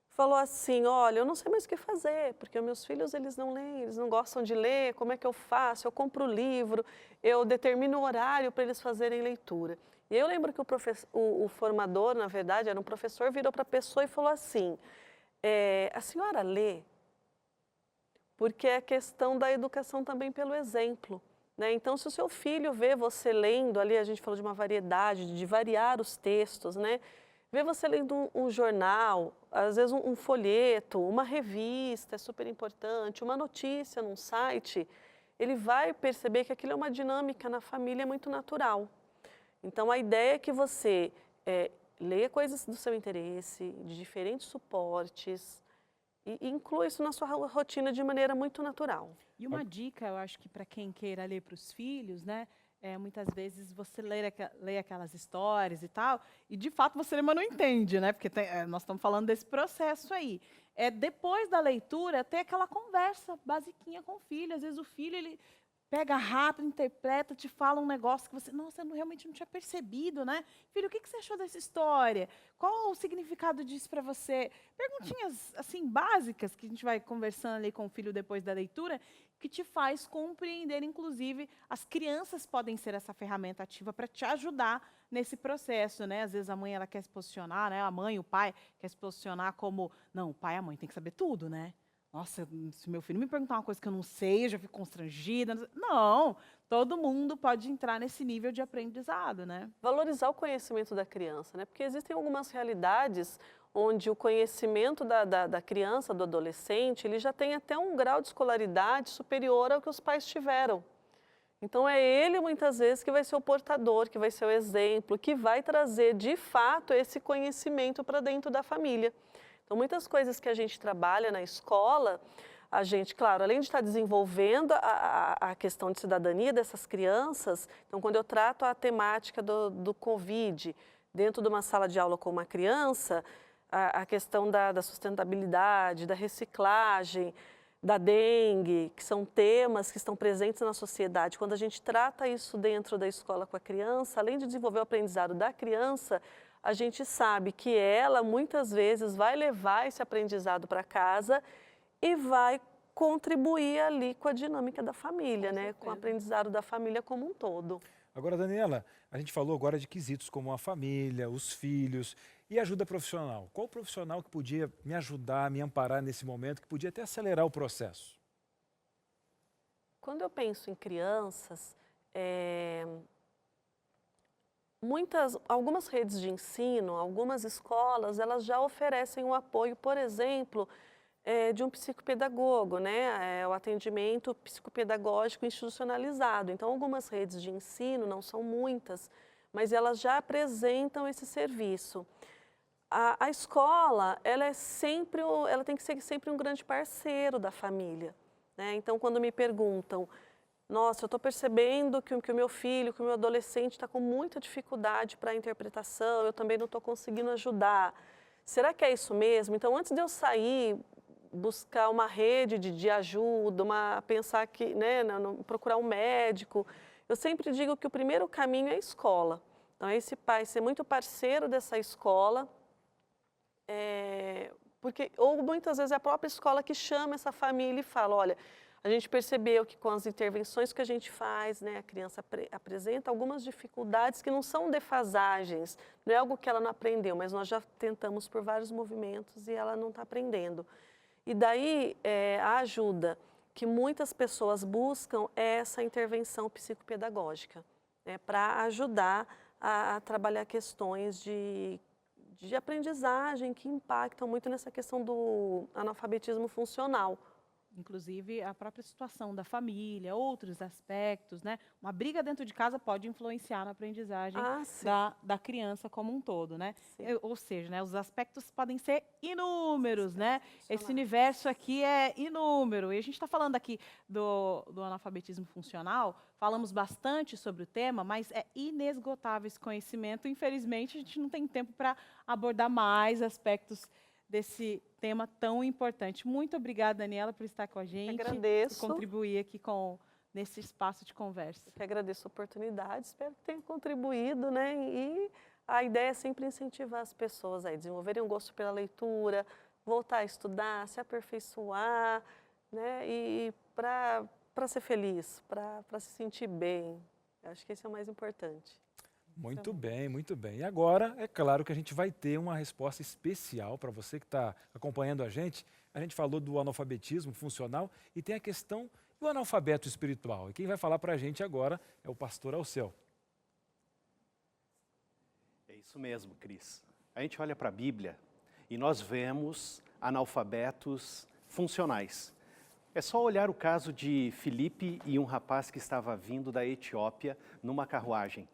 falou assim, olha, eu não sei mais o que fazer, porque os meus filhos, eles não leem, eles não gostam de ler, como é que eu faço? Eu compro o livro, eu determino o horário para eles fazerem leitura. E eu lembro que o formador, na verdade, era um professor, virou para a pessoa e falou assim, a senhora lê? Porque é a questão da educação também pelo exemplo, né? Então, se o seu filho vê você lendo, ali a gente falou de uma variedade, de variar os textos, né? Ver você lendo um jornal, às vezes um folheto, uma revista, é super importante, uma notícia num site, ele vai perceber que aquilo é uma dinâmica na família muito natural. Então, a ideia é que você leia coisas do seu interesse, de diferentes suportes, e inclua isso na sua rotina de maneira muito natural. E uma dica, eu acho que para quem queira ler para os filhos, né? Muitas vezes você lê aquelas histórias e tal, e de fato você lê, mas não entende, né? Porque nós estamos falando desse processo aí. Depois da leitura, ter aquela conversa basiquinha com o filho. Às vezes o filho, ele pega rápido, interpreta, te fala um negócio que você, nossa, eu realmente não tinha percebido, né? Filho, o que você achou dessa história? Qual o significado disso para você? Perguntinhas, assim, básicas, que a gente vai conversando ali com o filho depois da leitura, que te faz compreender, inclusive, as crianças podem ser essa ferramenta ativa para te ajudar nesse processo, né? Às vezes a mãe, ela quer se posicionar, né? A mãe, o pai, quer se posicionar como, não, o pai e a mãe tem que saber tudo, né? Nossa, se meu filho me perguntar uma coisa que eu não sei, eu já fico constrangida. Não, todo mundo pode entrar nesse nível de aprendizado, né? Valorizar o conhecimento da criança, né? Porque existem algumas realidades onde o conhecimento da criança, do adolescente, ele já tem até um grau de escolaridade superior ao que os pais tiveram. Então, é ele, muitas vezes, que vai ser o portador, que vai ser o exemplo, que vai trazer, de fato, esse conhecimento para dentro da família. Então, muitas coisas que a gente trabalha na escola, a gente, claro, além de estar desenvolvendo a questão de cidadania dessas crianças, então, quando eu trato a temática do Covid dentro de uma sala de aula com uma criança, a questão da sustentabilidade, da reciclagem, da dengue, que são temas que estão presentes na sociedade. Quando a gente trata isso dentro da escola com a criança, além de desenvolver o aprendizado da criança, a gente sabe que ela, muitas vezes, vai levar esse aprendizado para casa e vai contribuir ali com a dinâmica da família, né? Com o aprendizado da família como um todo. Agora, Daniela, a gente falou agora de quesitos como a família, os filhos e ajuda profissional. Qual profissional que podia me ajudar, me amparar nesse momento, que podia até acelerar o processo? Quando eu penso em crianças, algumas redes de ensino, algumas escolas, elas já oferecem um apoio, por exemplo, de um psicopedagogo, né? O atendimento psicopedagógico institucionalizado. Então, algumas redes de ensino, não são muitas, mas elas já apresentam esse serviço. A escola, ela tem que ser sempre um grande parceiro da família, né? Então, quando me perguntam, nossa, eu estou percebendo que o meu filho, que o meu adolescente está com muita dificuldade para a interpretação, eu também não estou conseguindo ajudar. Será que é isso mesmo? Então, antes de eu sair, buscar uma rede de ajuda, pensar que, né, procurar um médico, eu sempre digo que o primeiro caminho é a escola. Então, é esse pai ser muito parceiro dessa escola, ou muitas vezes é a própria escola que chama essa família e fala, olha, a gente percebeu que com as intervenções que a gente faz, né, a criança apresenta algumas dificuldades que não são defasagens, não é algo que ela não aprendeu, mas nós já tentamos por vários movimentos e ela não está aprendendo. E daí a ajuda que muitas pessoas buscam é essa intervenção psicopedagógica, né, para ajudar a trabalhar questões de aprendizagem que impactam muito nessa questão do analfabetismo funcional. Inclusive, a própria situação da família, outros aspectos, né? Uma briga dentro de casa pode influenciar na aprendizagem da criança como um todo, né? Ou seja, né, os aspectos podem ser inúmeros, né? Esse universo aqui é inúmero. E a gente está falando aqui do analfabetismo funcional, falamos bastante sobre o tema, mas é inesgotável esse conhecimento. Infelizmente, a gente não tem tempo para abordar mais aspectos desse tema tão importante. Muito obrigada, Daniela, por estar com a gente. Agradeço. Por contribuir aqui nesse espaço de conversa. Eu que agradeço a oportunidade, espero que tenha contribuído, né? E a ideia é sempre incentivar as pessoas a desenvolverem um gosto pela leitura, voltar a estudar, se aperfeiçoar, né? E para ser feliz, para se sentir bem. Eu acho que esse é o mais importante. Muito bem, muito bem. E agora, é claro que a gente vai ter uma resposta especial para você que está acompanhando a gente. A gente falou do analfabetismo funcional e tem a questão do analfabeto espiritual. E quem vai falar para a gente agora é o pastor Alceu. É isso mesmo, Cris. A gente olha para a Bíblia e nós vemos analfabetos funcionais. É só olhar o caso de Filipe e um rapaz que estava vindo da Etiópia numa carruagem.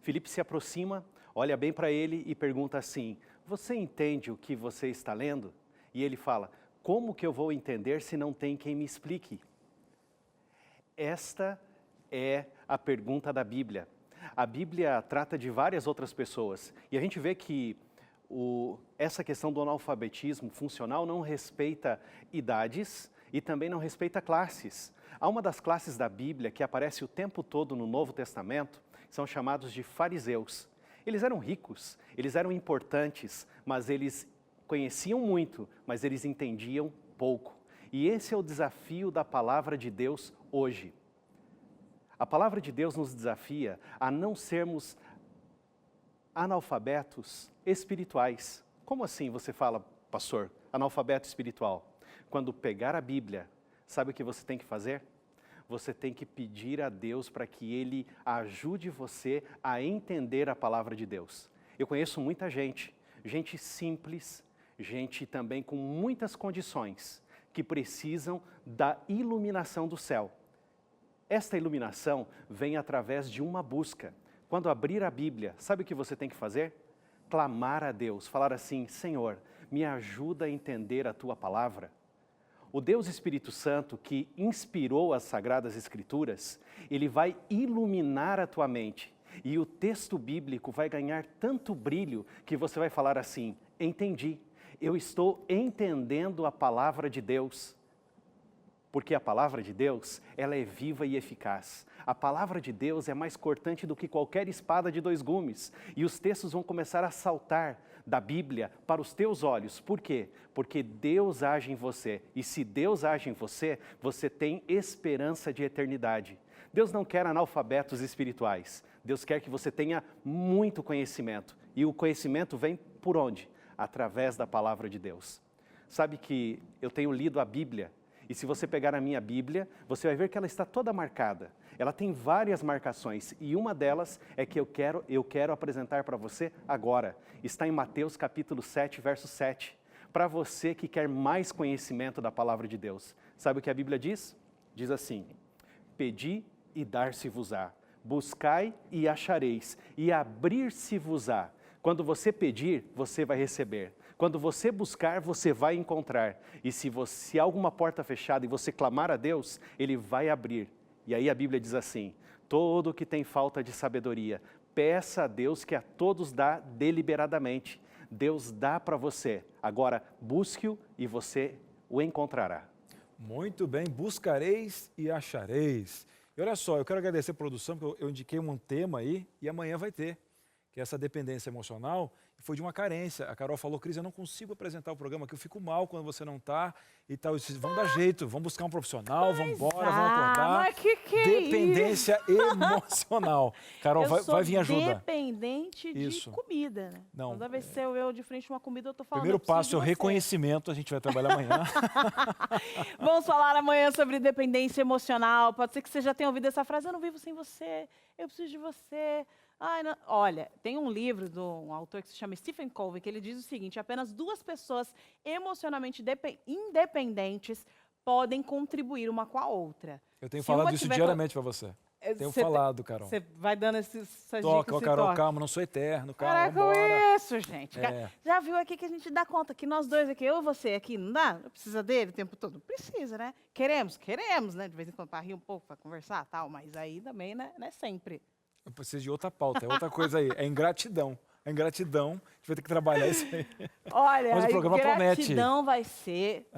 Filipe se aproxima, olha bem para ele e pergunta assim, você entende o que você está lendo? E ele fala, como que eu vou entender se não tem quem me explique? Esta é a pergunta da Bíblia. A Bíblia trata de várias outras pessoas e a gente vê que essa questão do analfabetismo funcional não respeita idades e também não respeita classes. Há uma das classes da Bíblia que aparece o tempo todo no Novo Testamento, são chamados de fariseus. Eles eram ricos, eles eram importantes, mas eles conheciam muito, mas eles entendiam pouco. E esse é o desafio da palavra de Deus hoje. A palavra de Deus nos desafia a não sermos analfabetos espirituais. Como assim você fala, pastor, analfabeto espiritual? Quando pegar a Bíblia, sabe o que você tem que fazer? Você tem que pedir a Deus para que Ele ajude você a entender a palavra de Deus. Eu conheço muita gente simples, gente também com muitas condições, que precisam da iluminação do céu. Esta iluminação vem através de uma busca. Quando abrir a Bíblia, sabe o que você tem que fazer? Clamar a Deus, falar assim, Senhor, me ajuda a entender a Tua palavra. O Deus Espírito Santo que inspirou as Sagradas Escrituras, Ele vai iluminar a tua mente. E o texto bíblico vai ganhar tanto brilho que você vai falar assim, entendi, eu estou entendendo a palavra de Deus. Porque a palavra de Deus, ela é viva e eficaz. A palavra de Deus é mais cortante do que qualquer espada de 2 gumes. E os textos vão começar a saltar da Bíblia para os teus olhos. Por quê? Porque Deus age em você. E se Deus age em você, você tem esperança de eternidade. Deus não quer analfabetos espirituais. Deus quer que você tenha muito conhecimento. E o conhecimento vem por onde? Através da palavra de Deus. Sabe que eu tenho lido a Bíblia. E se você pegar a minha Bíblia, você vai ver que ela está toda marcada. Ela tem várias marcações e uma delas é que eu quero apresentar para você agora. Está em Mateus capítulo 7, verso 7. Para você que quer mais conhecimento da palavra de Deus. Sabe o que a Bíblia diz? Diz assim, pedi e dar-se-vos-á, buscai e achareis, e abrir-se-vos-á. Quando você pedir, você vai receber. Quando você buscar, você vai encontrar. E se há alguma porta fechada e você clamar a Deus, Ele vai abrir. E aí a Bíblia diz assim: todo que tem falta de sabedoria, peça a Deus que a todos dá deliberadamente. Deus dá para você. Agora, busque-o e você o encontrará. Muito bem, buscareis e achareis. E olha só, eu quero agradecer a produção, porque eu indiquei um tema aí e amanhã vai ter, que é essa dependência emocional foi de uma carência. A Carol falou: Cris, eu não consigo apresentar o programa, que eu fico mal quando você não está e tal. Eu disse: vamos dar jeito, vamos buscar um profissional, vamos embora, vamos acordar. Mas que dependência emocional. Carol, vai vir ajuda. Dependente de comida, né? Não, toda vez que eu de frente a uma comida, eu tô falando. Primeiro passo é o reconhecimento, a gente vai trabalhar amanhã. Vamos falar amanhã sobre dependência emocional. Pode ser que você já tenha ouvido essa frase: eu não vivo sem você, eu preciso de você. Ai, não. Olha, tem um livro de um autor que se chama Stephen Covey, que ele diz o seguinte: apenas 2 pessoas emocionalmente independentes podem contribuir uma com a outra. Eu tenho falado isso diariamente para você. Tenho falado, Carol. Você vai dando essas dicas. Carol, calma, não sou eterno, calma. Para com isso, gente. Já viu aqui que a gente dá conta que nós dois aqui, eu e você aqui, não dá? Não precisa dele o tempo todo? Precisa, né? Queremos, né? De vez em quando para rir um pouco, para conversar, tal, mas aí também, né? Não é sempre. Eu preciso de outra pauta, é outra coisa aí. É ingratidão. A ingratidão, a gente vai ter que trabalhar isso aí. Olha, mas o programa promete. Ingratidão vai ser,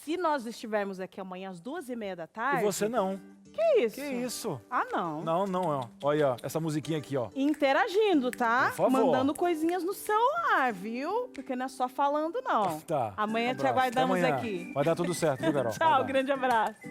se nós estivermos aqui amanhã às 2h30. E você não. Que isso? Que isso? Ah, não. Não. Olha, essa musiquinha aqui, ó. Interagindo, tá? Por favor. Mandando coisinhas no celular, viu? Porque não é só falando, não. Tá. Amanhã te aguardamos aqui. Vai dar tudo certo, viu, Carol? Tchau, grande abraço.